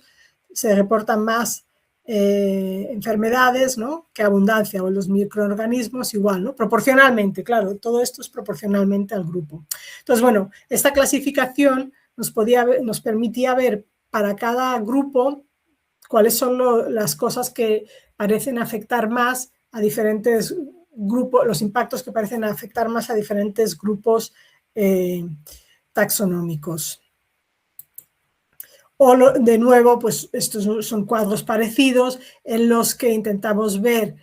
se reportan más enfermedades, ¿no? Que abundancia, o en los microorganismos igual, ¿no? Proporcionalmente, claro, todo esto es proporcionalmente al grupo. Entonces, bueno, esta clasificación nos permitía ver para cada grupo cuáles son las cosas que parecen afectar más a diferentes grupos, los impactos que parecen afectar más a diferentes grupos taxonómicos. O de nuevo, pues estos son cuadros parecidos en los que intentamos ver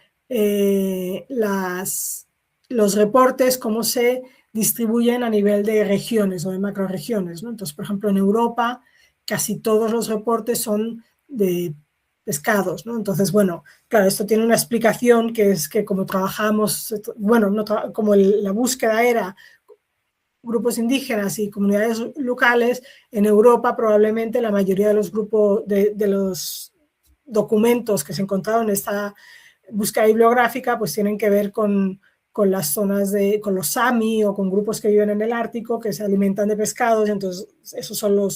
los reportes, cómo se distribuyen a nivel de regiones o de macrorregiones, ¿no? Entonces, por ejemplo, en Europa casi todos los reportes son de pescados, ¿no? Entonces, bueno, claro, esto tiene una explicación que es que como trabajamos, bueno, como la búsqueda era grupos indígenas y comunidades locales, en Europa probablemente la mayoría de los grupos, de los documentos que se encontraron en esta búsqueda bibliográfica, pues tienen que ver con las zonas con los Sami o con grupos que viven en el Ártico, que se alimentan de pescados, entonces esos son no,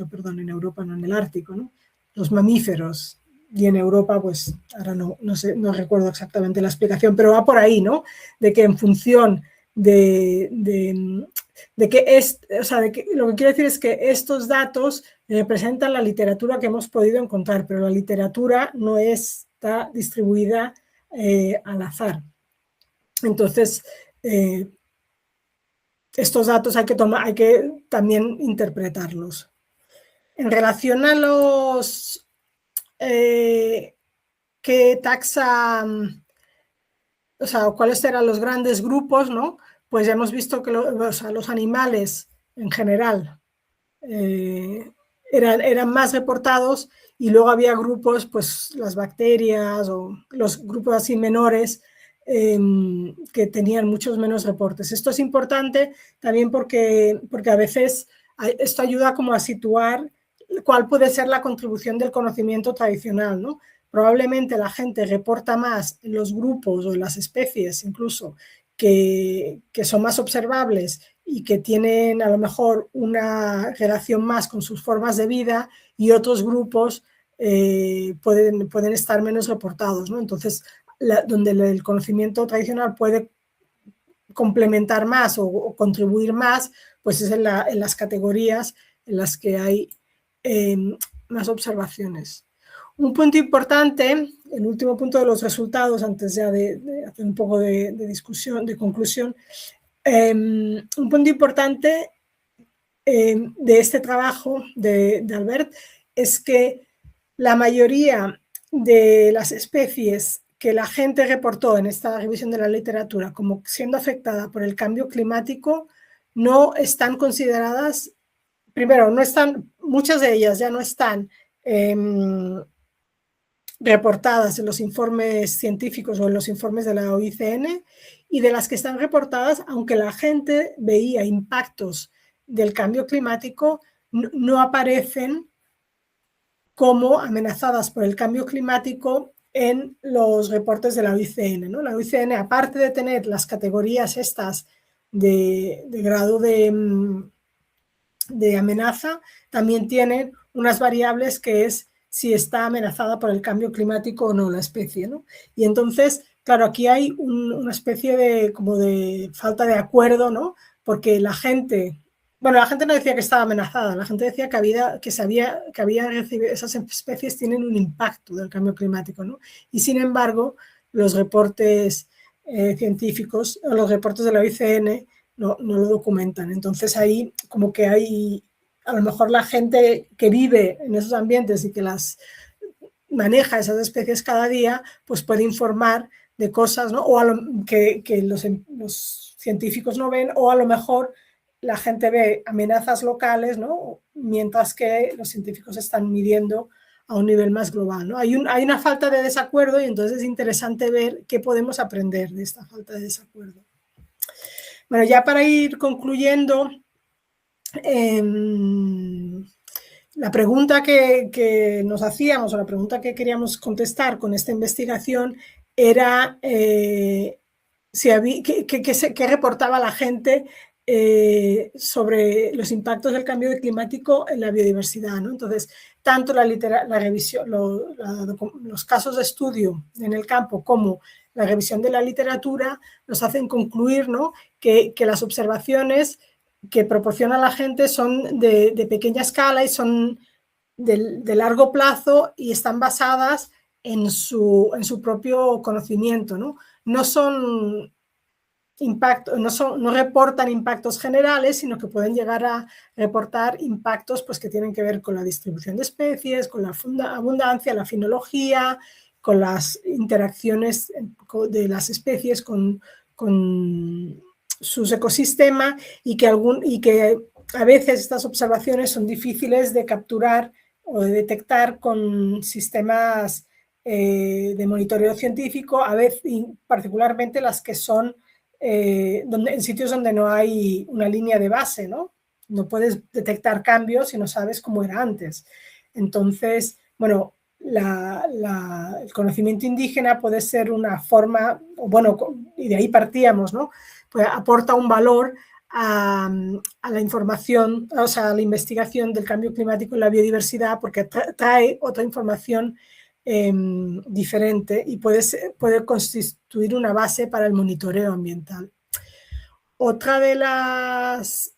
perdón, en Europa, no en el Ártico, ¿no? Los mamíferos. Y en Europa, pues ahora no sé, no recuerdo exactamente la explicación, pero va por ahí, ¿no? De que en función de que lo que quiero decir es que estos datos representan la literatura que hemos podido encontrar, pero la literatura no está distribuida al azar. Entonces, estos datos hay que también interpretarlos. En relación a los qué taxa, o sea, cuáles eran los grandes grupos, ¿no? Pues ya hemos visto que los animales en general eran más reportados y luego había grupos, pues las bacterias o los grupos así menores que tenían muchos menos reportes. Esto es importante también porque a veces esto ayuda como a situar cuál puede ser la contribución del conocimiento tradicional, ¿no? Probablemente la gente reporta más en los grupos o en las especies incluso que son más observables y que tienen a lo mejor una relación más con sus formas de vida y otros grupos pueden estar menos reportados, ¿no? Entonces, donde el conocimiento tradicional puede complementar más o contribuir más, pues es en las categorías en las que hay más observaciones. Un punto importante, el último punto de los resultados, antes ya de hacer un poco de discusión, de conclusión, un punto importante de este trabajo de Albert es que la mayoría de las especies que la gente reportó en esta revisión de la literatura como siendo afectada por el cambio climático no están consideradas, primero, no están, muchas de ellas ya no están reportadas en los informes científicos o en los informes de la OICN, y de las que están reportadas, aunque la gente veía impactos del cambio climático, no aparecen como amenazadas por el cambio climático en los reportes de la OICN, ¿no? La OICN, aparte de tener las categorías estas de grado de amenaza, también tienen unas variables que es si está amenazada por el cambio climático o no la especie, ¿no? Y entonces, claro, aquí hay una especie de como de falta de acuerdo, ¿no? Porque la gente no decía que estaba amenazada, la gente decía que sabía que había recibido, esas especies tienen un impacto del cambio climático, ¿no? Y sin embargo, los reportes científicos o los reportes de la OICN no lo documentan. Entonces ahí como que hay, a lo mejor la gente que vive en esos ambientes y que las maneja esas especies cada día, pues puede informar de cosas, ¿no? O que los científicos no ven, o a lo mejor la gente ve amenazas locales, ¿no? Mientras que los científicos están midiendo a un nivel más global, ¿no? Hay una falta de desacuerdo y entonces es interesante ver qué podemos aprender de esta falta de desacuerdo. Bueno, ya para ir concluyendo, la pregunta que nos hacíamos o la pregunta que queríamos contestar con esta investigación era qué reportaba la gente sobre los impactos del cambio climático en la biodiversidad, ¿no? Entonces, tanto la revisión, los casos de estudio en el campo como la revisión de la literatura nos hacen concluir, ¿no? que las observaciones que proporciona la gente son de pequeña escala y son de largo plazo y están basadas en su propio conocimiento, ¿no? No son impactos, no reportan impactos generales, sino que pueden llegar a reportar impactos pues, que tienen que ver con la distribución de especies, con la abundancia, la finología, con las interacciones de las especies con sus ecosistemas y que a veces estas observaciones son difíciles de capturar o de detectar con sistemas de monitoreo científico, a veces, y particularmente las que son en sitios donde no hay una línea de base, ¿no? No puedes detectar cambios si no sabes cómo era antes. Entonces, bueno, el conocimiento indígena puede ser una forma, bueno, y de ahí partíamos, ¿no? Pues aporta un valor a la información, o sea, a la investigación del cambio climático y la biodiversidad, porque trae otra información diferente y puede constituir una base para el monitoreo ambiental. Otra de las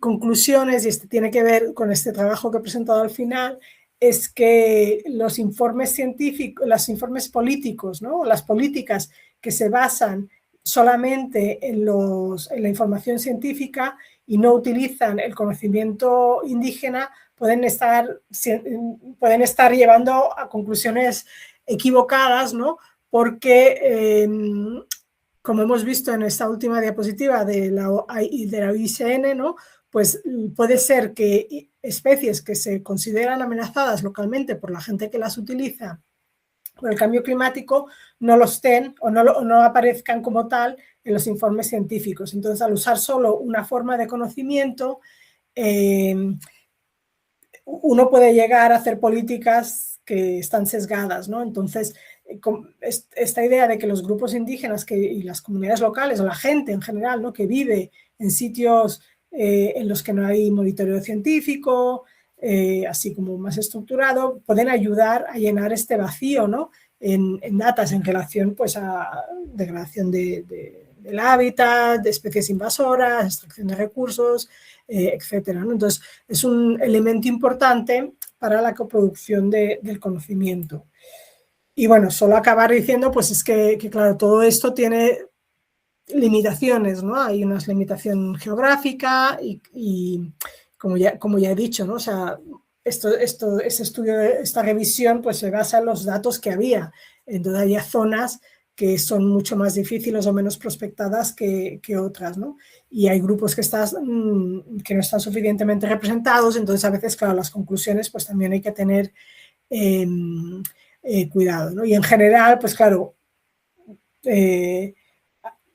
conclusiones, y este tiene que ver con este trabajo que he presentado al final, es que los informes científicos, los informes políticos, ¿no? Las políticas que se basan solamente en la información científica y no utilizan el conocimiento indígena pueden estar llevando a conclusiones equivocadas, ¿no? Porque como hemos visto en esta última diapositiva de la IUCN, ¿no? Pues puede ser que especies que se consideran amenazadas localmente por la gente que las utiliza por el cambio climático no lo estén o no aparezcan como tal en los informes científicos. Entonces, al usar solo una forma de conocimiento, uno puede llegar a hacer políticas que están sesgadas, ¿no? Entonces, esta idea de que los grupos indígenas y las comunidades locales o la gente en general, ¿no? Que vive en sitios en los que no hay monitoreo científico, así como más estructurado, pueden ayudar a llenar este vacío, ¿no? En datas en relación pues, a degradación del hábitat, de especies invasoras, extracción de recursos, etcétera, ¿no? Entonces, es un elemento importante para la coproducción del conocimiento. Y bueno, solo acabar diciendo, pues es que claro, todo esto tiene limitaciones, ¿no? Hay una limitación geográfica y como ya he dicho, ¿no? O sea, ese estudio, esta revisión, pues se basa en los datos que había. Entonces hay zonas que son mucho más difíciles o menos prospectadas que otras, ¿no? Y hay grupos que no están suficientemente representados, entonces a veces, claro, las conclusiones pues también hay que tener cuidado, ¿no? Y en general, pues claro,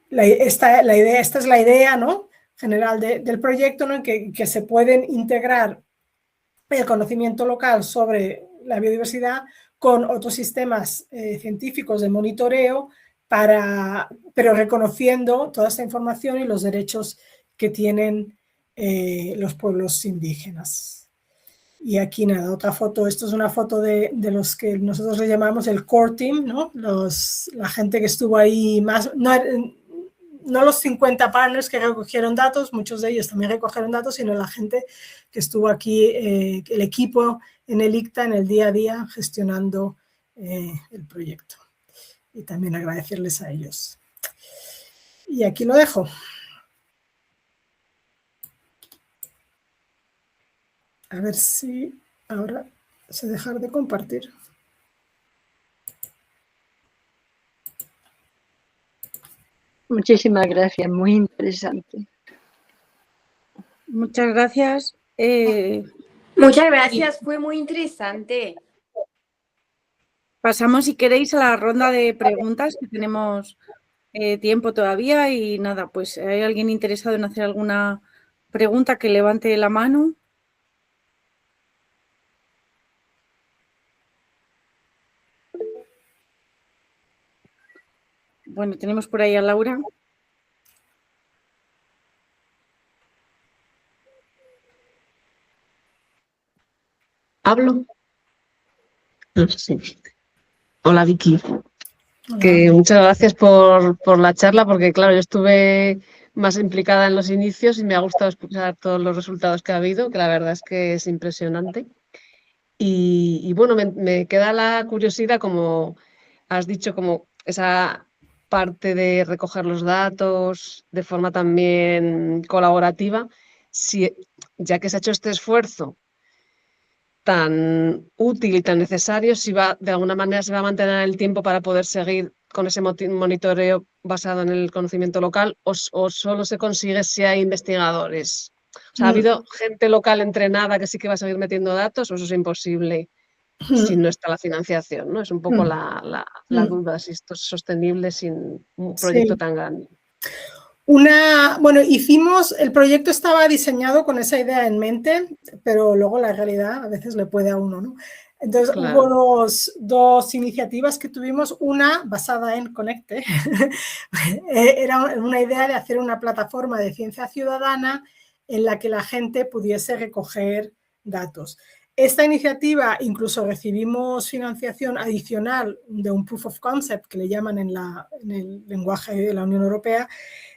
esta es la idea, ¿no? General del proyecto, ¿no? En que se pueden integrar el conocimiento local sobre la biodiversidad con otros sistemas científicos de monitoreo, pero reconociendo toda esta información y los derechos que tienen los pueblos indígenas. Y aquí nada, otra foto, esto es una foto de los que nosotros le llamamos el core team, ¿no? La gente que estuvo ahí más, no los 50 partners que recogieron datos, muchos de ellos también recogieron datos, sino la gente que estuvo aquí, el equipo en el ICTA, en el día a día, gestionando el proyecto. Y también agradecerles a ellos. Y aquí lo dejo. A ver si ahora se deja de compartir. Muchísimas gracias, muy interesante. Muchas gracias. Muchas gracias, fue muy interesante. Pasamos, si queréis, a la ronda de preguntas, que tenemos tiempo todavía y nada, pues ¿hay alguien interesado en hacer alguna pregunta que levante la mano? Bueno, tenemos por ahí a Laura. ¿Hablo? Sí. Hola, Vicky. Que muchas gracias por la charla, porque claro, yo estuve más implicada en los inicios y me ha gustado escuchar todos los resultados que ha habido, que la verdad es que es impresionante. Y bueno, me queda la curiosidad, como has dicho, como esa parte de recoger los datos de forma también colaborativa, ya que se ha hecho este esfuerzo tan útil y tan necesario, si de alguna manera se va a mantener el tiempo para poder seguir con ese monitoreo basado en el conocimiento local o solo se consigue si hay investigadores? O sea, ¿ha habido gente local entrenada que sí que va a seguir metiendo datos o eso es imposible si no está la financiación, ¿no? Es un poco la duda, si esto es sostenible sin un proyecto tan grande. Bueno, el proyecto estaba diseñado con esa idea en mente, pero luego la realidad a veces le puede a uno, ¿no? Entonces, Claro. hubo dos iniciativas que tuvimos, una basada en Conecte, era una idea de hacer una plataforma de ciencia ciudadana en la que la gente pudiese recoger datos. Esta iniciativa incluso recibimos financiación adicional de un proof of concept que le llaman en el lenguaje de la Unión Europea.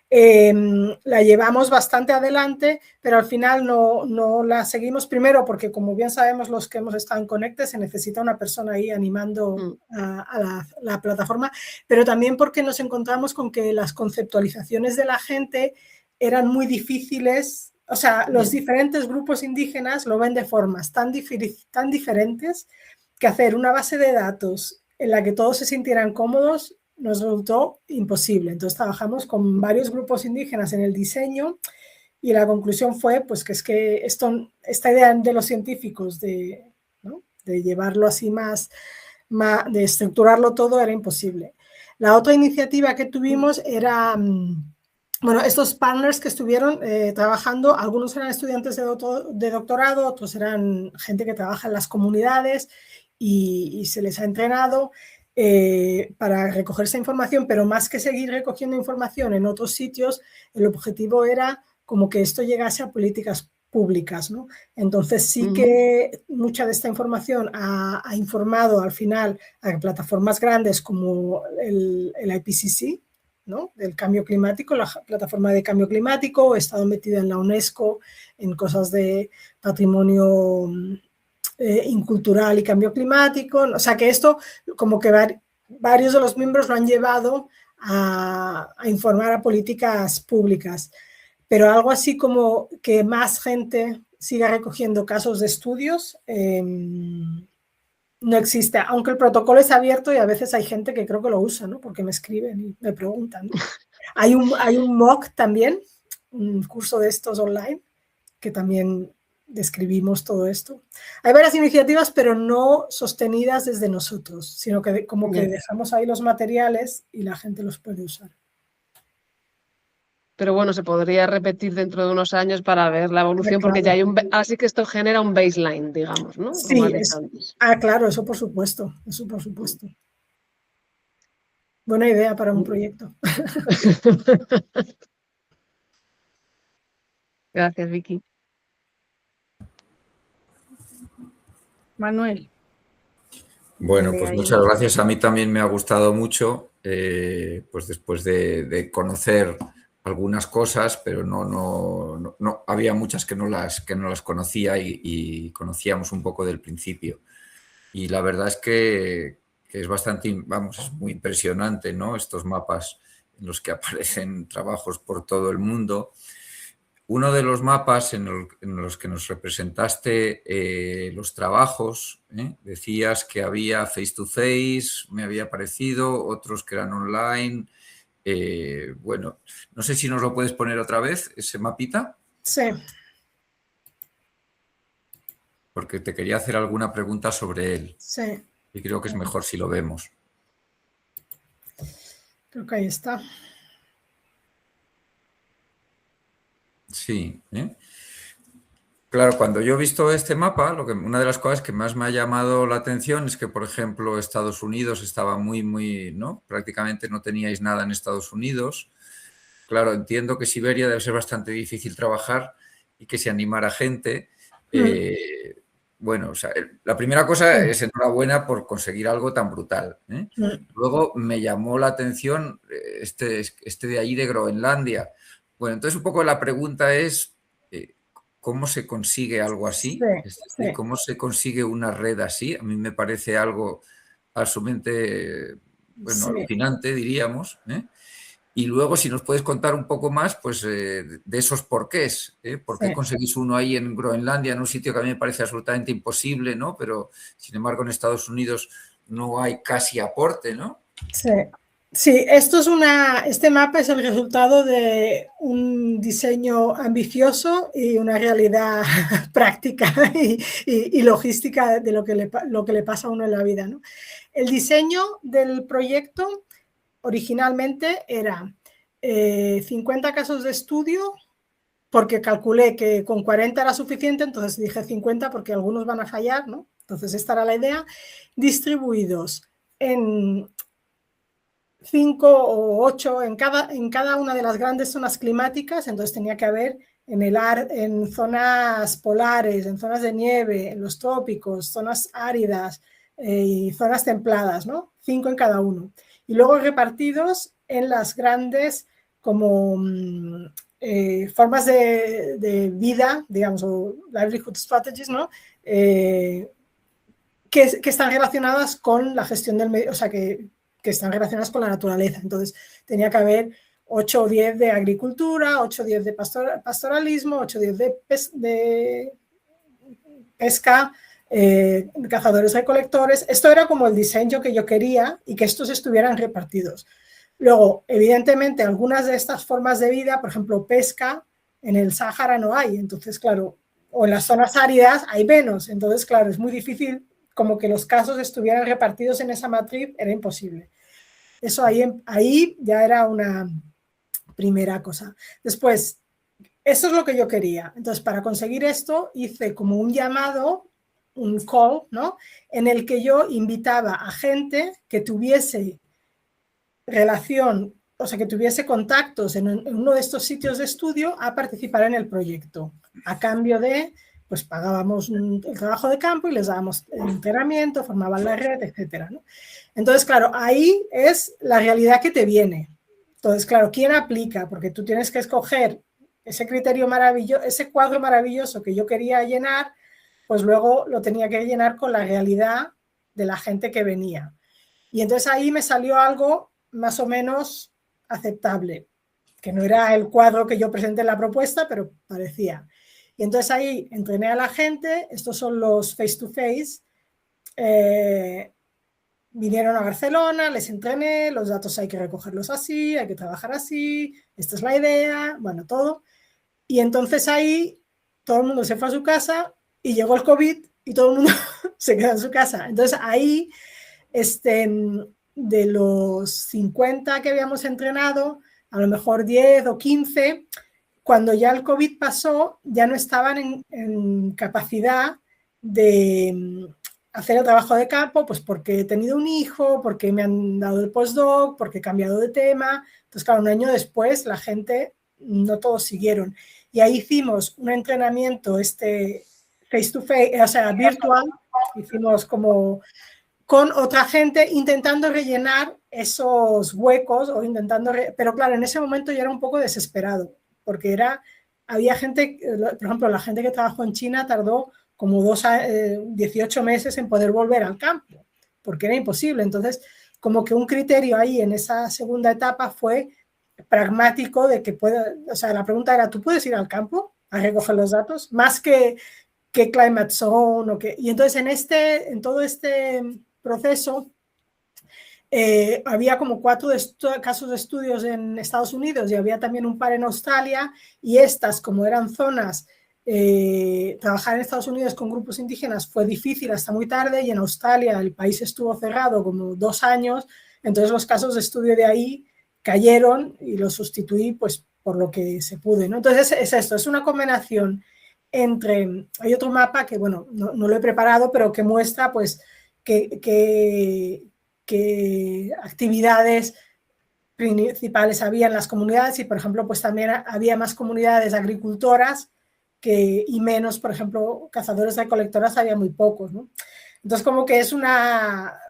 La llevamos bastante adelante, pero al final no la seguimos, primero porque, como bien sabemos los que hemos estado en Conecte, se necesita una persona ahí animando a la plataforma, pero también porque nos encontramos con que las conceptualizaciones de la gente eran muy difíciles. O sea, los diferentes grupos indígenas lo ven de formas tan diferentes que hacer una base de datos en la que todos se sintieran cómodos nos resultó imposible. Entonces trabajamos con varios grupos indígenas en el diseño y la conclusión fue pues, que es que esta idea de los científicos de llevarlo así de estructurarlo todo era imposible. La otra iniciativa que tuvimos era, bueno, estos partners que estuvieron trabajando, algunos eran estudiantes de doctorado, otros eran gente que trabaja en las comunidades y se les ha entrenado para recoger esa información, pero más que seguir recogiendo información en otros sitios, el objetivo era como que esto llegase a políticas públicas, ¿no? Entonces sí que mucha de esta información ha informado al final a plataformas grandes como el IPCC, ¿no? Del cambio climático, la plataforma de cambio climático, he estado metida en la UNESCO en cosas de patrimonio incultural y cambio climático, o sea que esto como que varios de los miembros lo han llevado a informar a políticas públicas, pero algo así como que más gente siga recogiendo casos de estudios no existe, aunque el protocolo es abierto y a veces hay gente que creo que lo usa, ¿no? Porque me escriben y me preguntan, ¿no? Hay un MOOC también, un curso de estos online, que también describimos todo esto. Hay varias iniciativas, pero no sostenidas desde nosotros, sino que como que dejamos ahí los materiales y la gente los puede usar. Pero bueno, se podría repetir dentro de unos años para ver la evolución, porque ya hay así que esto genera un baseline, digamos, ¿no? Sí, claro, eso por supuesto, Buena idea para un proyecto. Gracias, Vicky. Manuel. Bueno, pues muchas gracias. A mí también me ha gustado mucho, pues después de conocer algunas cosas, pero no había muchas que no las conocía y conocíamos un poco del principio. Y la verdad es que es bastante, es muy impresionante, ¿no? Estos mapas en los que aparecen trabajos por todo el mundo. Uno de los mapas en los que nos representaste los trabajos, decías que había face to face, me había parecido, otros que eran online. Bueno, no sé si nos lo puedes poner otra vez, ese mapita. Sí. Porque te quería hacer alguna pregunta sobre él. Sí. Y creo que es mejor si lo vemos. Creo que ahí está. Sí. Claro, cuando yo he visto este mapa, una de las cosas que más me ha llamado la atención es que, por ejemplo, Estados Unidos estaba muy, ¿no? Prácticamente no teníais nada en Estados Unidos. Claro, entiendo que Siberia debe ser bastante difícil trabajar y que se animara gente. Bueno, o sea, la primera cosa es enhorabuena por conseguir algo tan brutal. Luego me llamó la atención este de allí de Groenlandia. Bueno, entonces un poco la pregunta es ¿cómo se consigue algo así? Sí. ¿Cómo se consigue una red así? A mí me parece algo absolutamente alucinante, diríamos. Y luego, si nos puedes contar un poco más, pues de esos porqués. ¿Por qué conseguís uno ahí en Groenlandia, en un sitio que a mí me parece absolutamente imposible, ¿no? Pero, sin embargo, en Estados Unidos no hay casi aporte, ¿no? Sí. Sí, este mapa es el resultado de un diseño ambicioso y una realidad práctica y logística de lo que le pasa a uno en la vida, ¿no? El diseño del proyecto originalmente era 50 casos de estudio, porque calculé que con 40 era suficiente, entonces dije 50 porque algunos van a fallar, ¿no? Entonces esta era la idea, distribuidos en 5 o 8 en cada una de las grandes zonas climáticas, entonces tenía que haber en zonas polares, en zonas de nieve, en los trópicos, zonas áridas y zonas templadas, ¿no? 5 en cada uno. Y luego repartidos en las grandes como formas de vida, digamos, o livelihood strategies, ¿no? Que están relacionadas con la gestión del medio, o sea, que están relacionadas con la naturaleza. Entonces, tenía que haber 8 o 10 de agricultura, 8 o 10 de pastoralismo, 8 o 10 de pesca, cazadores recolectores. Esto era como el diseño que yo quería y que estos estuvieran repartidos. Luego, evidentemente, algunas de estas formas de vida, por ejemplo, pesca, en el Sáhara no hay. Entonces, claro, o en las zonas áridas hay menos. Entonces, claro, es muy difícil como que los casos estuvieran repartidos en esa matriz, era imposible. Eso ahí ya era una primera cosa. Después, eso es lo que yo quería. Entonces, para conseguir esto, hice como un llamado, un call, ¿no? En el que yo invitaba a gente que tuviese relación, o sea, que tuviese contactos en uno de estos sitios de estudio a participar en el proyecto. A cambio de, pues pagábamos el trabajo de campo y les dábamos el entrenamiento, formaban la red, etcétera, ¿no? Entonces, claro, ahí es la realidad que te viene. Entonces, claro, ¿quién aplica? Porque tú tienes que escoger ese criterio maravilloso, ese cuadro maravilloso que yo quería llenar, pues luego lo tenía que llenar con la realidad de la gente que venía. Y entonces ahí me salió algo más o menos aceptable, que no era el cuadro que yo presenté en la propuesta, pero parecía. Y entonces ahí entrené a la gente, estos son los face-to-face, vinieron a Barcelona, les entrené, los datos hay que recogerlos así, hay que trabajar así, esta es la idea, bueno, todo. Y entonces ahí todo el mundo se fue a su casa y llegó el COVID y todo el mundo se quedó en su casa. Entonces ahí, de los 50 que habíamos entrenado, a lo mejor 10 o 15, cuando ya el COVID pasó, ya no estaban en capacidad de hacer el trabajo de campo, pues porque he tenido un hijo, porque me han dado el postdoc, porque he cambiado de tema. Entonces, claro, un año después la gente, no todos siguieron. Y ahí hicimos un entrenamiento face to face, o sea, virtual, hicimos como con otra gente intentando rellenar esos huecos o pero claro, en ese momento yo era un poco desesperado, porque había gente, por ejemplo, la gente que trabajó en China tardó como 18 meses en poder volver al campo, porque era imposible. Entonces, como que un criterio ahí en esa segunda etapa fue pragmático de que o sea, la pregunta era, ¿tú puedes ir al campo a recoger los datos? Más que Climate Zone y entonces en todo este proceso había como 4 casos de estudios en Estados Unidos y había también un par en Australia, y estas, como eran zonas, trabajar en Estados Unidos con grupos indígenas fue difícil hasta muy tarde, y en Australia el país estuvo cerrado como 2 años, entonces los casos de estudio de ahí cayeron y los sustituí pues por lo que se pude, ¿no? Entonces es esto, es una combinación entre, hay otro mapa que, bueno, no lo he preparado, pero que muestra pues qué actividades principales había en las comunidades, y por ejemplo pues también había más comunidades agricultoras y menos, por ejemplo, cazadores recolectoras, había muy pocos, ¿no? Entonces como que es una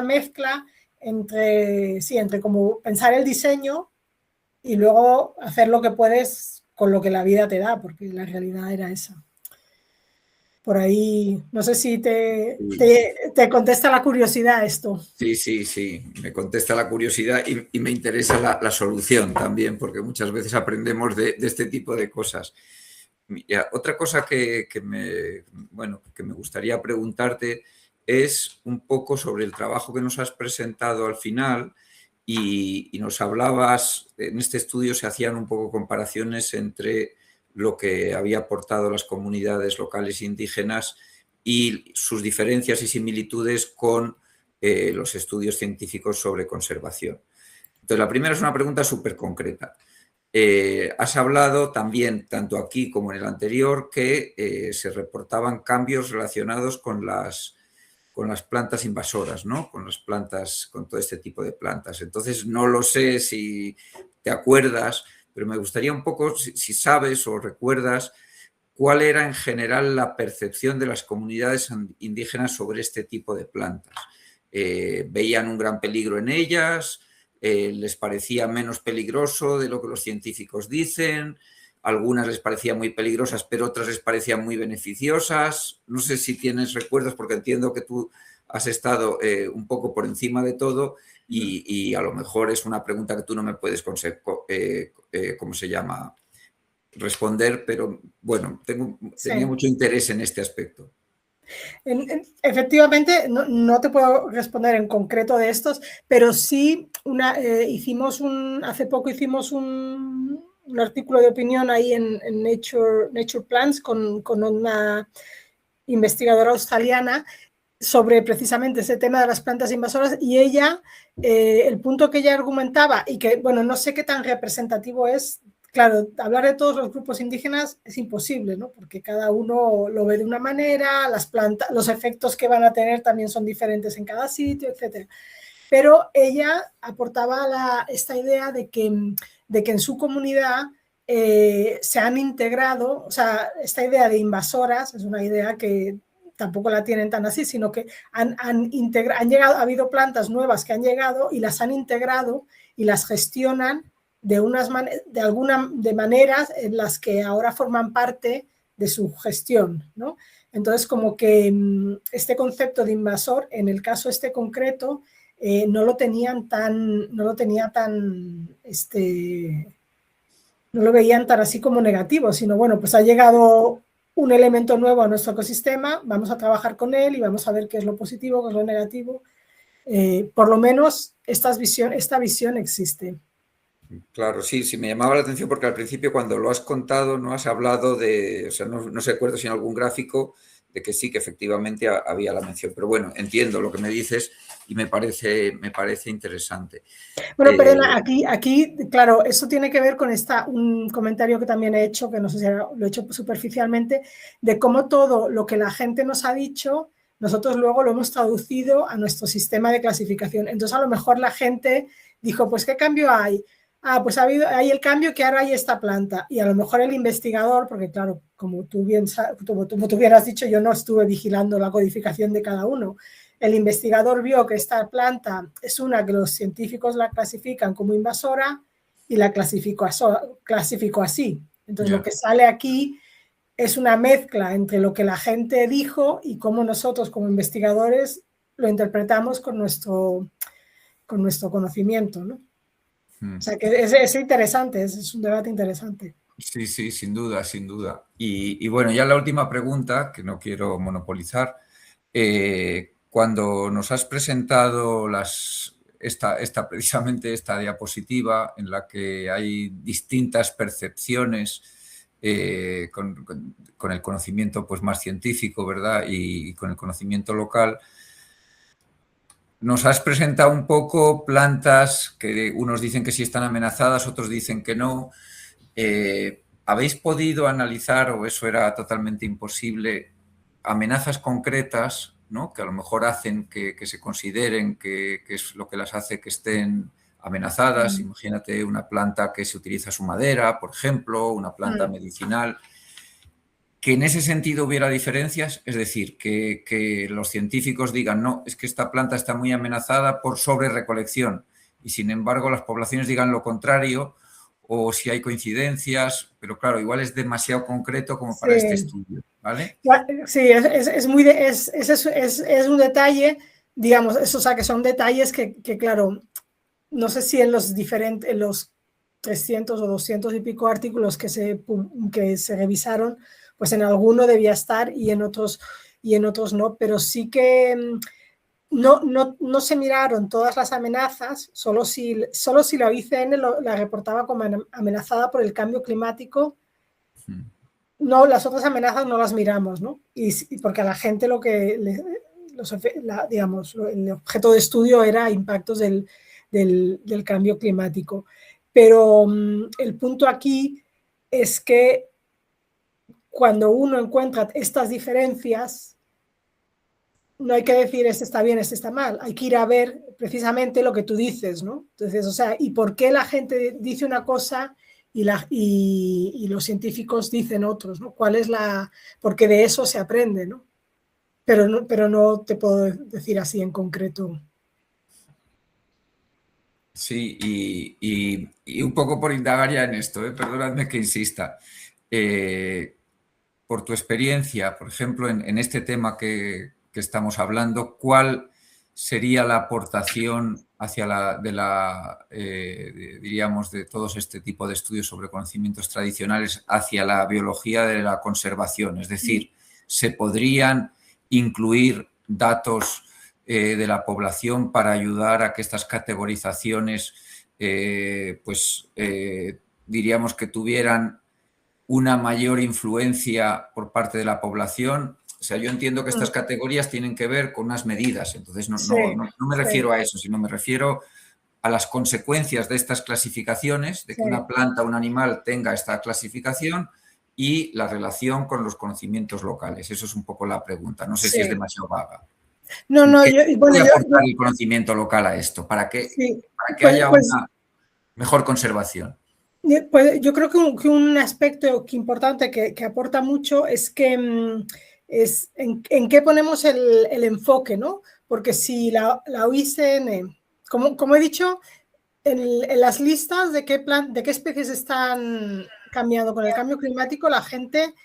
mezcla entre como pensar el diseño y luego hacer lo que puedes con lo que la vida te da, porque la realidad era esa. Por ahí, no sé si te contesta la curiosidad esto. Sí, me contesta la curiosidad y me interesa la solución también, porque muchas veces aprendemos de este tipo de cosas. Mira, otra cosa que me gustaría preguntarte es un poco sobre el trabajo que nos has presentado al final y nos hablabas, en este estudio se hacían un poco comparaciones entre lo que había aportado las comunidades locales indígenas y sus diferencias y similitudes con los estudios científicos sobre conservación. Entonces, la primera es una pregunta súper concreta. Has hablado también, tanto aquí como en el anterior, que se reportaban cambios relacionados con las plantas invasoras, ¿no? Con las plantas, con todo este tipo de plantas. Entonces, no lo sé si te acuerdas, pero me gustaría un poco, si sabes o recuerdas, cuál era en general la percepción de las comunidades indígenas sobre este tipo de plantas. ¿Veían un gran peligro en ellas? ¿Les parecía menos peligroso de lo que los científicos dicen? Algunas les parecían muy peligrosas, pero otras les parecían muy beneficiosas. No sé si tienes recuerdos, porque entiendo que tú has estado un poco por encima de todo y a lo mejor es una pregunta que tú no me puedes ¿cómo se llama? Responder, pero bueno, tenía mucho interés en este aspecto. Efectivamente, no te puedo responder en concreto de estos, pero sí hace poco hicimos un artículo de opinión ahí en Nature Plants con una investigadora australiana sobre precisamente ese tema de las plantas invasoras y ella, el punto que ella argumentaba y que, bueno, no sé qué tan representativo es. Claro, hablar de todos los grupos indígenas es imposible, ¿no? Porque cada uno lo ve de una manera, las plantas, los efectos que van a tener también son diferentes en cada sitio, etc. Pero ella aportaba esta idea de que en su comunidad se han integrado, o sea, esta idea de invasoras es una idea que tampoco la tienen tan así, sino que han llegado, ha habido plantas nuevas que han llegado y las han integrado y las gestionan de maneras en las que ahora forman parte de su gestión, ¿no? Entonces, como que este concepto de invasor, en el caso este concreto, no lo veían tan así como negativo, sino bueno, pues ha llegado un elemento nuevo a nuestro ecosistema, vamos a trabajar con él y vamos a ver qué es lo positivo, qué es lo negativo. Por lo menos esta visión existe. Claro, sí, me llamaba la atención porque al principio cuando lo has contado no has hablado de, o sea, no sé acuerdo si en algún gráfico de que sí, que efectivamente había la mención, pero bueno, entiendo lo que me dices y me parece interesante. Bueno, perdona, aquí, claro, eso tiene que ver con un comentario que también he hecho, que no sé si lo he hecho superficialmente, de cómo todo lo que la gente nos ha dicho, nosotros luego lo hemos traducido a nuestro sistema de clasificación. Entonces, a lo mejor la gente dijo, pues, ¿qué cambio hay? Pues hay el cambio que ahora hay esta planta y a lo mejor el investigador, porque claro, como tú bien has dicho, yo no estuve vigilando la codificación de cada uno, el investigador vio que esta planta es una que los científicos la clasifican como invasora y la clasificó así. Entonces lo que sale aquí es una mezcla entre lo que la gente dijo y cómo nosotros como investigadores lo interpretamos con nuestro conocimiento, ¿no? O sea, que es interesante, es un debate interesante. Sí, sin duda, sin duda. Y bueno, ya la última pregunta, que no quiero monopolizar. Cuando nos has presentado precisamente esta diapositiva en la que hay distintas percepciones con el conocimiento pues, más científico, ¿verdad? Y con el conocimiento local, nos has presentado un poco plantas que unos dicen que sí están amenazadas, otros dicen que no. ¿Habéis podido analizar, o eso era totalmente imposible, amenazas concretas, ¿no? Que a lo mejor hacen que se consideren que es lo que las hace que estén amenazadas? Imagínate una planta que se utiliza su madera, por ejemplo, una planta medicinal. Que en ese sentido hubiera diferencias, es decir, que los científicos digan, no, es que esta planta está muy amenazada por sobrerecolección y sin embargo las poblaciones digan lo contrario, o si hay coincidencias, pero claro, igual es demasiado concreto como para este estudio, ¿vale? Sí, es un detalle, digamos, o sea, que son detalles que claro, no sé si en los 300 o 200 y pico artículos que se revisaron, pues en alguno debía estar y en otros y en otros no, pero sí que no se miraron todas las amenazas, solo si la ICN la reportaba como amenazada por el cambio climático. No, las otras amenazas no las miramos, ¿no? Y porque a la gente lo que digamos, el objeto de estudio era impactos del cambio climático. Pero el punto aquí es que cuando uno encuentra estas diferencias, no hay que decir este está bien, este está mal. Hay que ir a ver precisamente lo que tú dices, ¿no? Entonces, o sea, ¿y por qué la gente dice una cosa y los científicos dicen otros, ¿no? ¿Cuál es porque de eso se aprende, ¿no? Pero no te puedo decir así en concreto. Sí, y un poco por indagar ya en esto, perdonadme que insista. Por tu experiencia, por ejemplo, en este tema que estamos hablando, ¿cuál sería la aportación diríamos, de todos este tipo de estudios sobre conocimientos tradicionales hacia la biología de la conservación? Es decir, ¿se podrían incluir datos de la población para ayudar a que estas categorizaciones, diríamos que tuvieran una mayor influencia por parte de la población? O sea, yo entiendo que estas categorías tienen que ver con unas medidas, entonces no me refiero a eso, sino me refiero a las consecuencias de estas clasificaciones, de que una planta o un animal tenga esta clasificación y la relación con los conocimientos locales. Eso es un poco la pregunta. No sé si es demasiado vaga. ¿Qué puede aportar el conocimiento local a esto para que haya una mejor conservación? Pues yo creo que un aspecto importante que aporta mucho es que es en qué ponemos el enfoque, ¿no? Porque si la UICN, como he dicho, en las listas de qué especies están cambiando con el cambio climático, la gente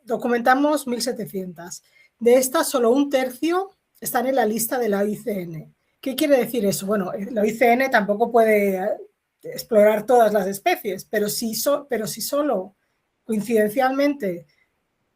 documentamos 1.700. De estas, solo un tercio están en la lista de la UICN. ¿Qué quiere decir eso? Bueno, la UICN tampoco puede explorar todas las especies, pero si solo coincidencialmente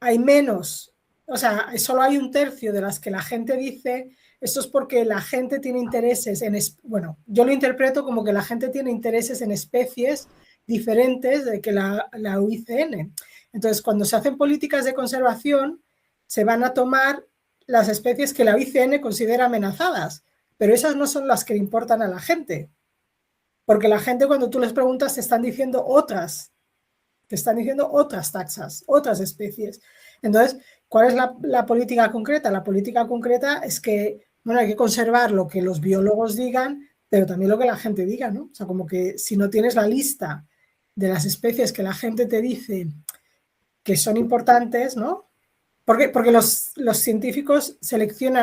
hay menos, o sea, solo hay un tercio de las que la gente dice, esto es porque la gente tiene intereses bueno, yo lo interpreto como que la gente tiene intereses en especies diferentes de que la UICN. Entonces, cuando se hacen políticas de conservación, se van a tomar las especies que la UICN considera amenazadas, pero esas no son las que le importan a la gente. Porque la gente, cuando tú les preguntas, te están diciendo otras taxas, otras especies. Entonces, ¿cuál es la política concreta? La política concreta es que, bueno, hay que conservar lo que los biólogos digan, pero también lo que la gente diga, ¿no? O sea, como que si no tienes la lista de las especies que la gente te dice que son importantes, ¿no? Porque los científicos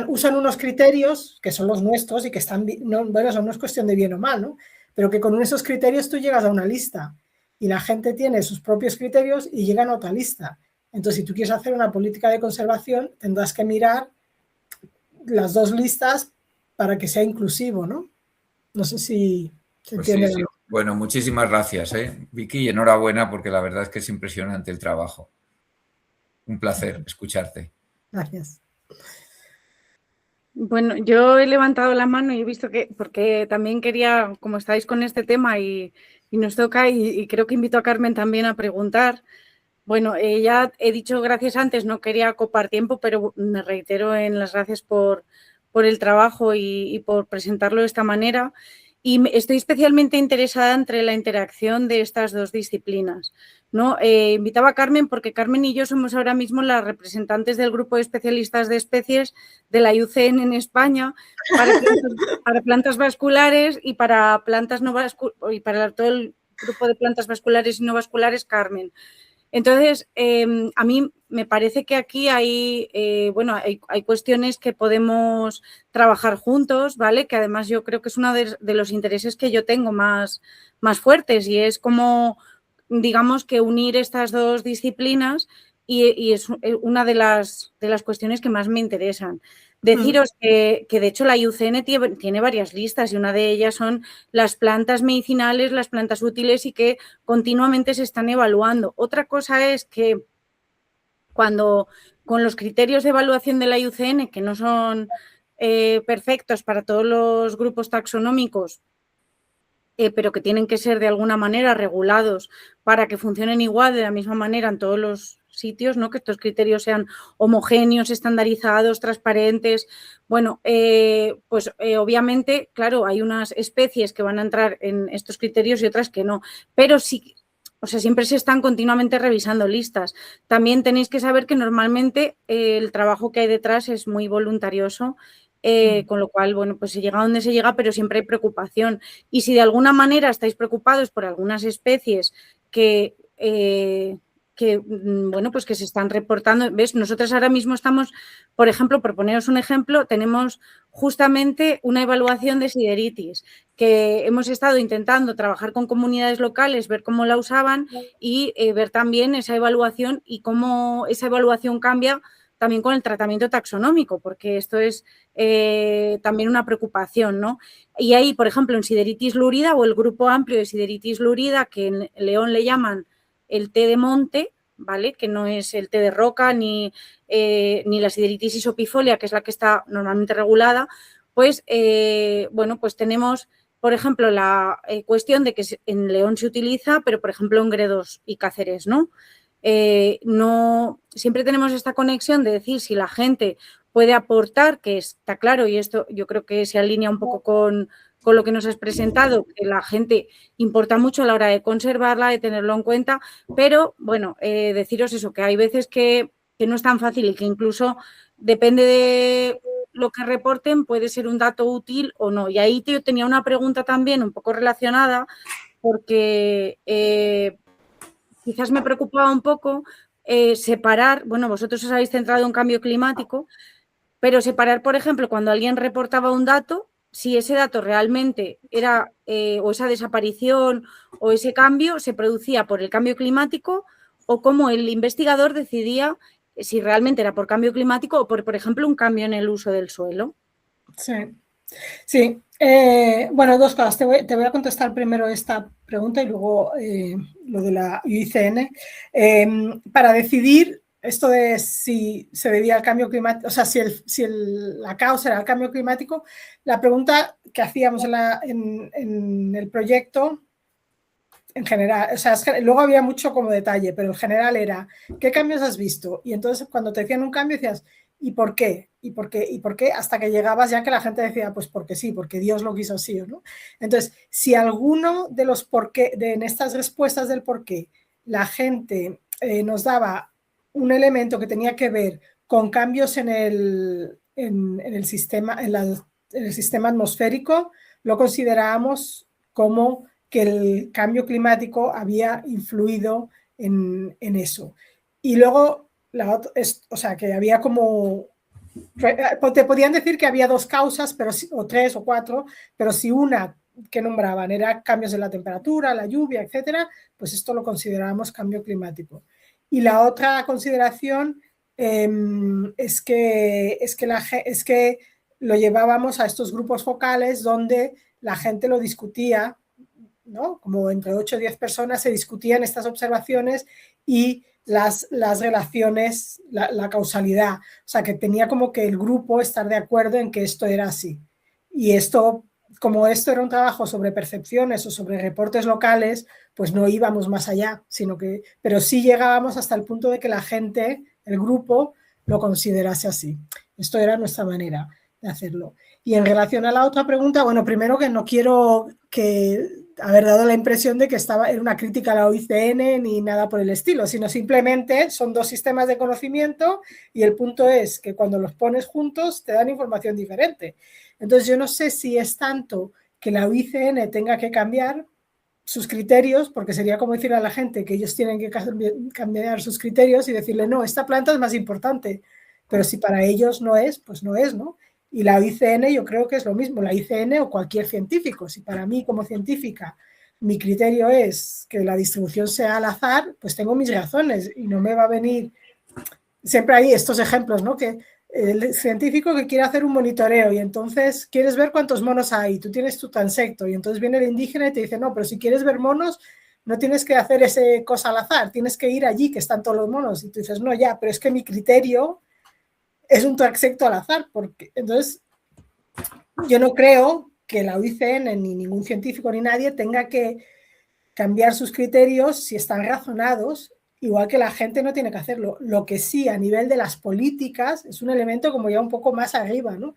usan unos criterios que son los nuestros y que están, bueno, eso no es cuestión de bien o mal, ¿no? Pero que con esos criterios tú llegas a una lista y la gente tiene sus propios criterios y llegan a otra lista. Entonces, si tú quieres hacer una política de conservación, tendrás que mirar las dos listas para que sea inclusivo, ¿no? No sé si se entiende. Sí. Bueno, muchísimas gracias, Vicky, y enhorabuena porque la verdad es que es impresionante el trabajo. Un placer escucharte. Gracias. Bueno, yo he levantado la mano y he visto que, porque también quería, como estáis con este tema y nos toca, y creo que invito a Carmen también a preguntar. Bueno, ya he dicho gracias antes, no quería copar tiempo, pero me reitero en las gracias por el trabajo y por presentarlo de esta manera. Y estoy especialmente interesada entre la interacción de estas dos disciplinas, ¿no? Invitaba a Carmen porque Carmen y yo somos ahora mismo las representantes del grupo de especialistas de especies de la IUCN en España para plantas vasculares y para plantas no vasculares, y para todo el grupo de plantas vasculares y no vasculares, Carmen. Entonces, a mí me parece que aquí hay cuestiones que podemos trabajar juntos, ¿vale? Que además yo creo que es uno de los intereses que yo tengo más fuertes, y es como, digamos, que unir estas dos disciplinas, y es una de las cuestiones que más me interesan. Deciros que de hecho la IUCN tiene varias listas, y una de ellas son las plantas medicinales, las plantas útiles, y que continuamente se están evaluando. Otra cosa es que cuando con los criterios de evaluación de la IUCN, que no son perfectos para todos los grupos taxonómicos, pero que tienen que ser de alguna manera regulados para que funcionen igual, de la misma manera en todos los sitios, ¿no? Que estos criterios sean homogéneos, estandarizados, transparentes. Bueno, obviamente, claro, hay unas especies que van a entrar en estos criterios y otras que no, pero sí, o sea, siempre se están continuamente revisando listas. También tenéis que saber que normalmente el trabajo que hay detrás es muy voluntarioso, con lo cual, bueno, pues se llega a donde se llega, pero siempre hay preocupación. Y si de alguna manera estáis preocupados por algunas especies que bueno, pues que se están reportando, ¿ves? Nosotros ahora mismo estamos, por ejemplo, por poneros un ejemplo, tenemos justamente una evaluación de sideritis, que hemos estado intentando trabajar con comunidades locales, ver cómo la usaban y ver también esa evaluación y cómo esa evaluación cambia también con el tratamiento taxonómico, porque esto es también una preocupación, ¿no? Y ahí, por ejemplo, en sideritis lúrida o el grupo amplio de sideritis lúrida, que en León le llaman el té de monte, ¿vale? Que no es el té de roca ni la sideritis isopifolia, que es la que está normalmente regulada, pues, bueno, pues tenemos, por ejemplo, la cuestión de que en León se utiliza, pero, por ejemplo, en Gredos y Cáceres, ¿no? No, siempre tenemos esta conexión de decir si la gente puede aportar, que está claro, y esto yo creo que se alinea un poco con lo que nos has presentado, que la gente importa mucho a la hora de conservarla, de tenerlo en cuenta, pero bueno, deciros eso, que hay veces que no es tan fácil y que incluso depende de lo que reporten, puede ser un dato útil o no. Y ahí yo tenía una pregunta también un poco relacionada, porque quizás me preocupaba un poco separar, bueno, vosotros os habéis centrado en cambio climático, pero separar, por ejemplo, cuando alguien reportaba un dato, si ese dato realmente era, o esa desaparición o ese cambio se producía por el cambio climático o cómo el investigador decidía si realmente era por cambio climático o por ejemplo, un cambio en el uso del suelo. Sí. Bueno, dos cosas. Te voy a contestar primero esta pregunta y luego lo de la IUCN. Para decidir esto de si se debía al cambio climático, o sea, si la causa era el cambio climático, la pregunta que hacíamos en el proyecto, en general, o sea, luego había mucho como detalle, pero en general era, ¿qué cambios has visto? Y entonces cuando te decían un cambio decías, ¿y por qué? ¿Y por qué? ¿Y por qué? Hasta que llegabas ya que la gente decía, pues porque sí, porque Dios lo quiso así, ¿no? Entonces, si alguno de los por qué, en estas respuestas del por qué, la gente nos daba un elemento que tenía que ver con cambios en el sistema, en el sistema atmosférico, lo considerábamos como que el cambio climático había influido en eso. Y luego, o sea, que había como... Te podían decir que había dos causas, pero, o tres o cuatro, pero si una que nombraban era cambios en la temperatura, la lluvia, etcétera, pues esto lo considerábamos cambio climático. Y la otra consideración es que lo llevábamos a estos grupos focales donde la gente lo discutía, ¿no? Como entre 8 o 10 personas se discutían estas observaciones y las relaciones, la causalidad. O sea, que tenía como que el grupo estar de acuerdo en que esto era así. Y esto, como esto era un trabajo sobre percepciones o sobre reportes locales, pues no íbamos más allá, pero sí llegábamos hasta el punto de que la gente, el grupo, lo considerase así. Esto era nuestra manera de hacerlo. Y en relación a la otra pregunta, bueno, primero que no quiero haber dado la impresión de que era una crítica a la IUCN ni nada por el estilo, sino simplemente son dos sistemas de conocimiento y el punto es que cuando los pones juntos te dan información diferente. Entonces yo no sé si es tanto que la IUCN tenga que cambiar sus criterios, porque sería como decirle a la gente que ellos tienen que cambiar sus criterios y decirle, no, esta planta es más importante, pero si para ellos no es, pues no es, ¿no? Y la IUCN yo creo que es lo mismo, la IUCN o cualquier científico. Si para mí como científica mi criterio es que la distribución sea al azar, pues tengo mis razones y no me va a venir... Siempre hay estos ejemplos, ¿no? Que el científico que quiere hacer un monitoreo y entonces quieres ver cuántos monos hay, tú tienes tu transecto y entonces viene el indígena y te dice, no, pero si quieres ver monos, no tienes que hacer ese cosa al azar, tienes que ir allí que están todos los monos. Y tú dices, no, ya, pero es que mi criterio es un transecto al azar. Porque entonces, yo no creo que la UICN ni ningún científico ni nadie tenga que cambiar sus criterios si están razonados, igual que la gente no tiene que hacerlo. Lo que sí, a nivel de las políticas, es un elemento como ya un poco más arriba, ¿no?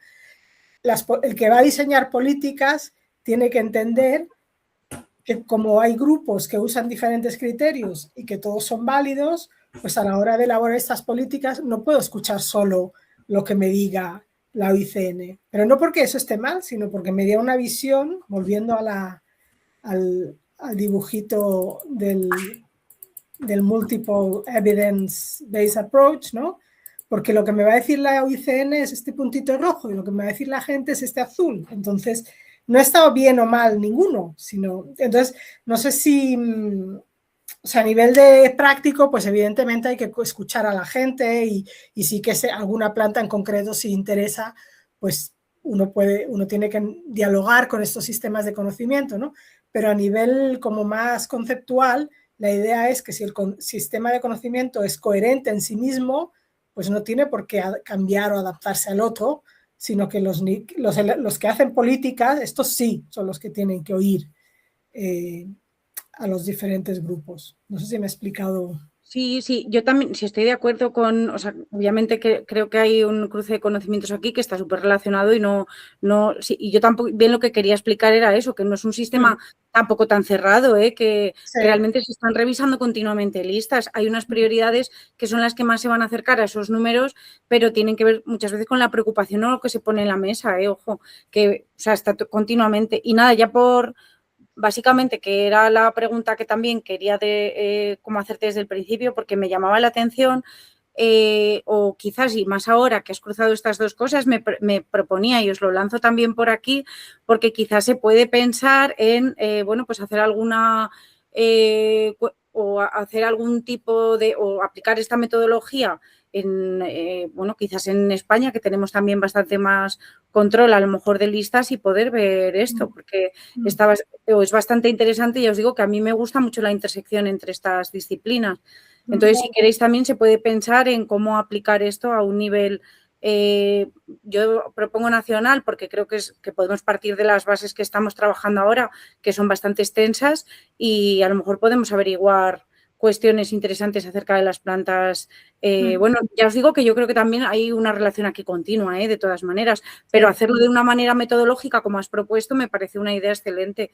El que va a diseñar políticas tiene que entender que como hay grupos que usan diferentes criterios y que todos son válidos, pues a la hora de elaborar estas políticas no puedo escuchar solo lo que me diga la UICN. Pero no porque eso esté mal, sino porque me dio una visión, volviendo a al dibujito del Multiple Evidence-Based Approach, ¿no? Porque lo que me va a decir la UICN es este puntito rojo y lo que me va a decir la gente es este azul. Entonces, no ha estado bien o mal ninguno, sino... Entonces, no sé si... O sea, a nivel de práctico, pues evidentemente hay que escuchar a la gente y sí que alguna planta en concreto, si interesa, pues uno tiene que dialogar con estos sistemas de conocimiento, ¿no? Pero a nivel como más conceptual, la idea es que si el sistema de conocimiento es coherente en sí mismo, pues no tiene por qué cambiar o adaptarse al otro, sino que los que hacen políticas, estos sí son los que tienen que oír a los diferentes grupos. No sé si me he explicado. Sí, sí, yo también, sí estoy de acuerdo con, o sea, obviamente que creo que hay un cruce de conocimientos aquí que está súper relacionado y sí, y yo tampoco, bien lo que quería explicar era eso, que no es un sistema tampoco tan cerrado, que Sí. Realmente se están revisando continuamente listas, hay unas prioridades que son las que más se van a acercar a esos números, pero tienen que ver muchas veces con la preocupación o lo que se pone en la mesa, ojo, que, o sea, está continuamente, y nada, ya básicamente, que era la pregunta que también quería cómo hacerte desde el principio, porque me llamaba la atención, o quizás, y más ahora que has cruzado estas dos cosas, me proponía, y os lo lanzo también por aquí, porque quizás se puede pensar en, pues hacer alguna... o hacer algún tipo de... o aplicar esta metodología quizás en España, que tenemos también bastante más control a lo mejor de listas y poder ver esto, porque es bastante interesante. Ya os digo que a mí me gusta mucho la intersección entre estas disciplinas. Entonces, si queréis, también se puede pensar en cómo aplicar esto a un nivel, yo propongo nacional, porque creo que podemos partir de las bases que estamos trabajando ahora, que son bastante extensas, y a lo mejor podemos averiguar cuestiones interesantes acerca de las plantas. Ya os digo que yo creo que también hay una relación aquí continua, de todas maneras, pero hacerlo de una manera metodológica como has propuesto me parece una idea excelente.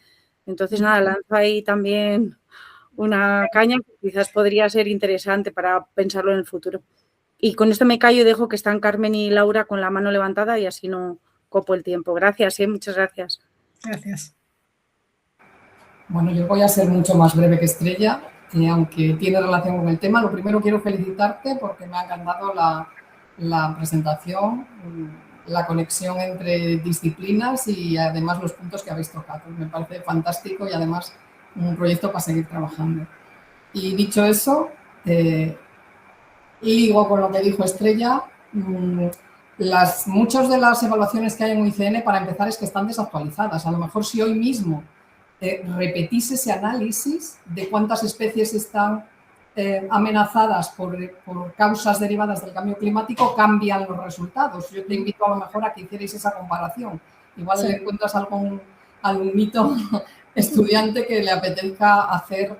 Entonces, nada, lanzo ahí también una caña que quizás podría ser interesante para pensarlo en el futuro. Y con esto me callo y dejo que están Carmen y Laura con la mano levantada y así no copo el tiempo. Gracias, muchas gracias. Gracias. Bueno, yo voy a ser mucho más breve que Estrella, aunque tiene relación con el tema. Lo primero, quiero felicitarte porque me ha encantado la presentación, la conexión entre disciplinas y además los puntos que habéis tocado. Me parece fantástico y además un proyecto para seguir trabajando. Y dicho eso, ligo con lo que dijo Estrella. Muchas de las evaluaciones que hay en UICN, para empezar, es que están desactualizadas. A lo mejor si hoy mismo repetís ese análisis de cuántas especies están amenazadas por causas derivadas del cambio climático, cambian los resultados. Yo te invito a lo mejor a que hicierais esa comparación. Igual le encuentras algún mito estudiante que le apetezca hacer,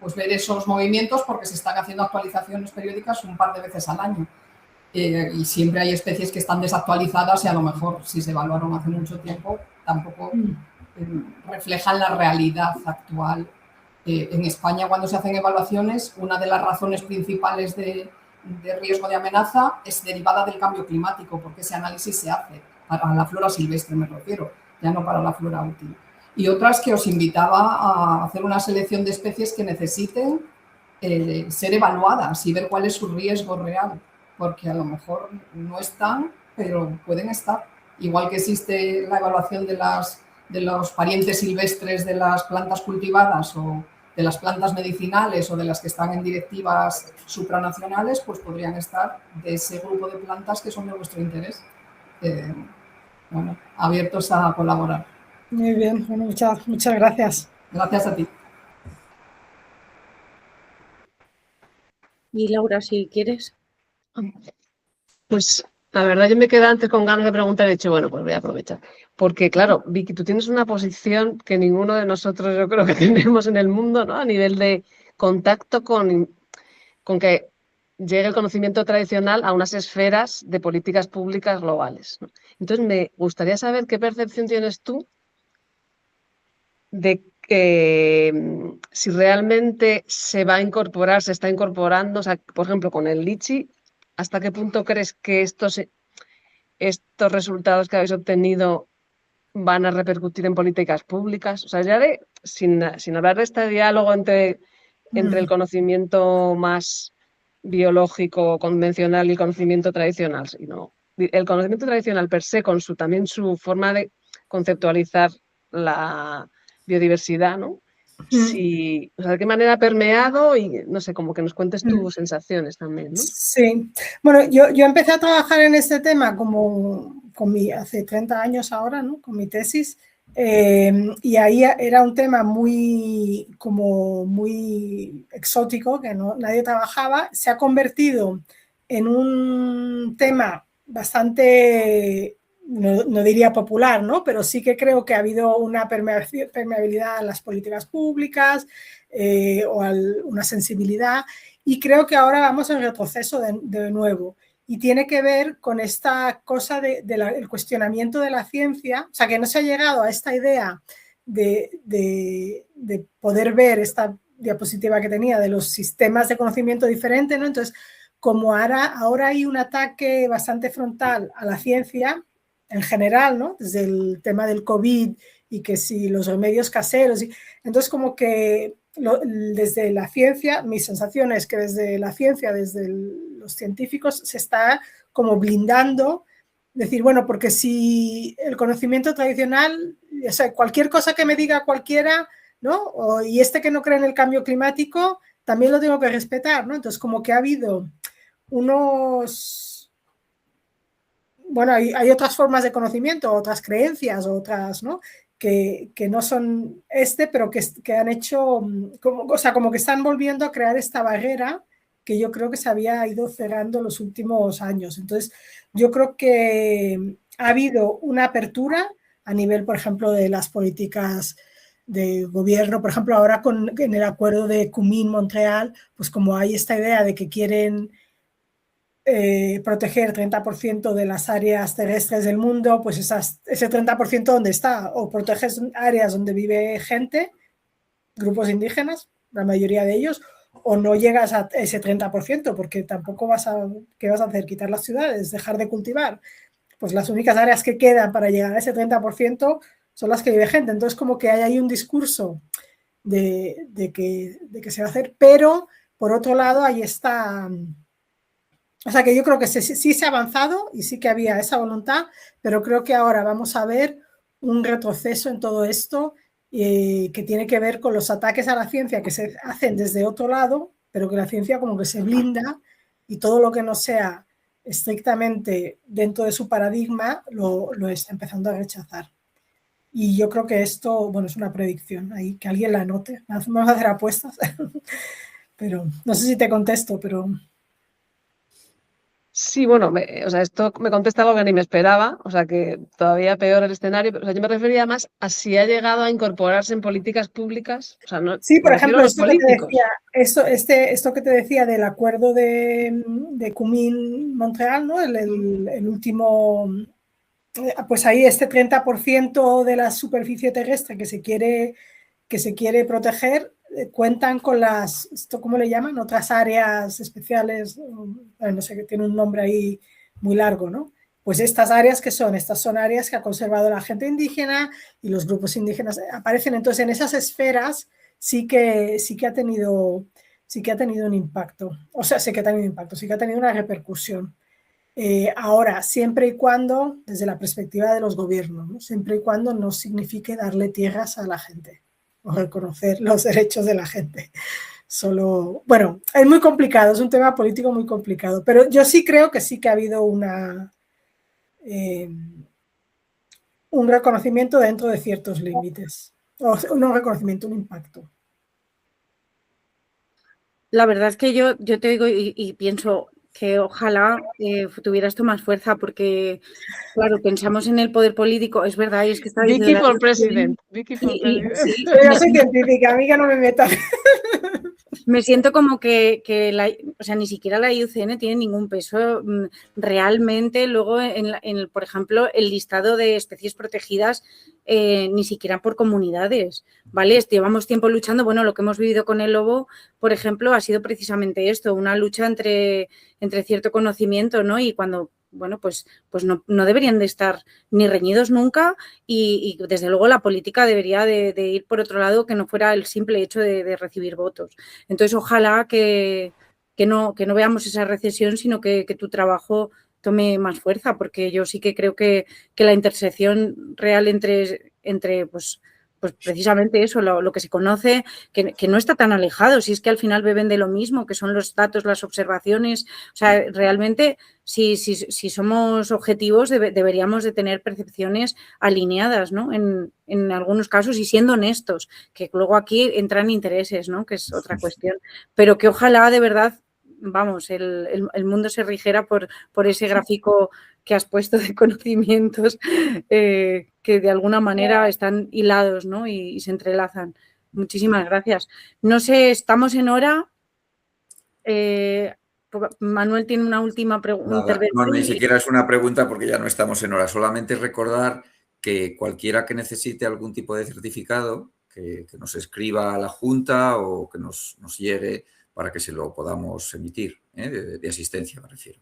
pues ver esos movimientos, porque se están haciendo actualizaciones periódicas un par de veces al año. Y siempre hay especies que están desactualizadas y a lo mejor, si se evaluaron hace mucho tiempo, tampoco reflejan la realidad actual. En España, cuando se hacen evaluaciones, una de las razones principales de riesgo de amenaza es derivada del cambio climático, porque ese análisis se hace para la flora silvestre, me refiero, ya no para la flora útil. Y otras que os invitaba a hacer una selección de especies que necesiten ser evaluadas y ver cuál es su riesgo real, porque a lo mejor no están, pero pueden estar. Igual que existe la evaluación de los parientes silvestres de las plantas cultivadas o de las plantas medicinales o de las que están en directivas supranacionales, pues podrían estar de ese grupo de plantas que son de vuestro interés. Abiertos a colaborar. Muy bien, bueno, muchas gracias. Gracias a ti. Y Laura, si quieres. Pues la verdad yo me quedé antes con ganas de preguntar y he dicho, bueno, pues voy a aprovechar. Porque claro, Vicky, tú tienes una posición que ninguno de nosotros yo creo que tenemos en el mundo, ¿no? A nivel de contacto con que llegue el conocimiento tradicional a unas esferas de políticas públicas globales, ¿no? Entonces me gustaría saber qué percepción tienes tú de si realmente se va a incorporar, se está incorporando, o sea, por ejemplo, con el Litchi, ¿hasta qué punto crees que estos resultados que habéis obtenido van a repercutir en políticas públicas? O sea, ya sin hablar de este diálogo entre el conocimiento más biológico, convencional y el conocimiento tradicional, sino el conocimiento tradicional per se, con también su forma de conceptualizar la biodiversidad, ¿no? Sí, o sea, ¿de qué manera ha permeado? Y no sé, como que nos cuentes tus sensaciones también, ¿no? Sí, bueno, yo empecé a trabajar en este tema hace 30 años ahora, ¿no? Con mi tesis, y ahí era un tema muy exótico, que nadie trabajaba. Se ha convertido en un tema bastante, no diría popular, ¿no? Pero sí que creo que ha habido una permeabilidad a las políticas públicas, o una sensibilidad, y creo que ahora vamos en retroceso de nuevo. Y tiene que ver con esta cosa del cuestionamiento de la ciencia, o sea, que no se ha llegado a esta idea de poder ver esta diapositiva que tenía de los sistemas de conocimiento diferentes, ¿no? Entonces, como ahora hay un ataque bastante frontal a la ciencia en general, ¿no? Desde el tema del COVID y que si los remedios caseros, entonces como que desde la ciencia, mi sensación es que desde la ciencia, desde los científicos, se está como blindando, decir, bueno, porque si el conocimiento tradicional, o sea, cualquier cosa que me diga cualquiera, ¿no? Y que no cree en el cambio climático, también lo tengo que respetar, ¿no? Entonces, como que ha habido bueno, hay otras formas de conocimiento, otras creencias, otras, ¿no? Que no son pero que han hecho, como que están volviendo a crear esta barrera que yo creo que se había ido cerrando los últimos años. Entonces, yo creo que ha habido una apertura a nivel, por ejemplo, de las políticas de gobierno. Por ejemplo, ahora en el acuerdo de Kunming-Montreal, pues como hay esta idea de que quieren proteger 30% de las áreas terrestres del mundo, pues ese 30% ¿dónde está? O proteges áreas donde vive gente, grupos indígenas, la mayoría de ellos, o no llegas a ese 30%, porque tampoco ¿qué vas a hacer? ¿Quitar las ciudades? ¿Dejar de cultivar? Pues las únicas áreas que quedan para llegar a ese 30% son las que vive gente. Entonces, como que hay ahí un discurso de que se va a hacer, pero por otro lado, ahí está. O sea que yo creo que sí se ha avanzado y sí que había esa voluntad, pero creo que ahora vamos a ver un retroceso en todo esto que tiene que ver con los ataques a la ciencia que se hacen desde otro lado, pero que la ciencia como que se blinda y todo lo que no sea estrictamente dentro de su paradigma lo está empezando a rechazar. Y yo creo que esto, bueno, es una predicción, ahí que alguien la anote. Vamos a hacer apuestas, pero no sé si te contesto, pero... Sí, bueno, o sea, esto me contesta algo que ni me esperaba, o sea, que todavía peor el escenario, pero o sea, yo me refería más a si ha llegado a incorporarse en políticas públicas, o sea, no, sí, por ejemplo, los políticos. Esto que te decía del acuerdo de Kunming-Montreal, ¿no? El último, pues ahí 30% de la superficie terrestre que se quiere proteger, cuentan con ¿esto cómo le llaman? Otras áreas especiales, no sé, que tiene un nombre ahí muy largo, ¿no? Pues estas son áreas que ha conservado la gente indígena y los grupos indígenas aparecen. Entonces, en esas esferas sí que ha tenido un impacto. O sea, sí que ha tenido impacto, sí que ha tenido una repercusión. Ahora, siempre y cuando, desde la perspectiva de los gobiernos, ¿no? Siempre y cuando no signifique darle tierras a la gente o reconocer los derechos de la gente. Bueno, es muy complicado, es un tema político muy complicado, pero yo sí creo que sí que ha habido un reconocimiento dentro de ciertos límites, o no un reconocimiento, un impacto. La verdad es que yo te oigo y pienso que ojalá tuviera esto más fuerza, porque, claro, pensamos en el poder político, es verdad, y es que estaba Vicky for president. Vicky for president. sí, Pero yo soy científica, a mí que no me metan. me siento como que o sea, ni siquiera la IUCN tiene ningún peso realmente. Luego, por ejemplo, el listado de especies protegidas, ni siquiera por comunidades, ¿vale? Llevamos tiempo luchando. Bueno, lo que hemos vivido con el lobo, por ejemplo, ha sido precisamente esto, una lucha entre cierto conocimiento, ¿no? Y cuando, bueno, pues no deberían de estar ni reñidos nunca y desde luego la política debería de ir por otro lado, que no fuera el simple hecho de recibir votos. Entonces, ojalá que no veamos esa recesión, sino que tu trabajo tome más fuerza, porque yo sí que creo que la intersección real entre pues precisamente eso, lo que se conoce, que no está tan alejado, si es que al final beben de lo mismo, que son los datos, las observaciones. O sea, realmente, si somos objetivos, deberíamos de tener percepciones alineadas, ¿no? En algunos casos, y siendo honestos, que luego aquí entran intereses, ¿no? Que es otra cuestión. Pero que ojalá, de verdad, vamos, el mundo se rigiera por ese gráfico que has puesto de conocimientos que de alguna manera están hilados, ¿no? Y se entrelazan. Muchísimas gracias. No sé, estamos en hora. Manuel tiene una última intervención. No, ni siquiera es una pregunta porque ya no estamos en hora. Solamente recordar que cualquiera que necesite algún tipo de certificado, que nos escriba a la Junta o que nos llegue para que se lo podamos emitir, de asistencia, me refiero.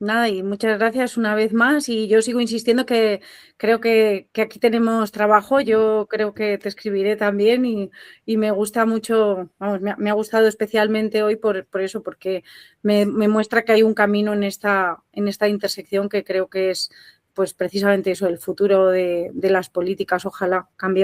Nada, y muchas gracias una vez más, y yo sigo insistiendo que creo que aquí tenemos trabajo. Yo creo que te escribiré también y me gusta mucho, vamos, me ha gustado especialmente hoy por eso, porque me muestra que hay un camino en esta intersección que creo que es pues precisamente eso, el futuro de las políticas. Ojalá cambiemos.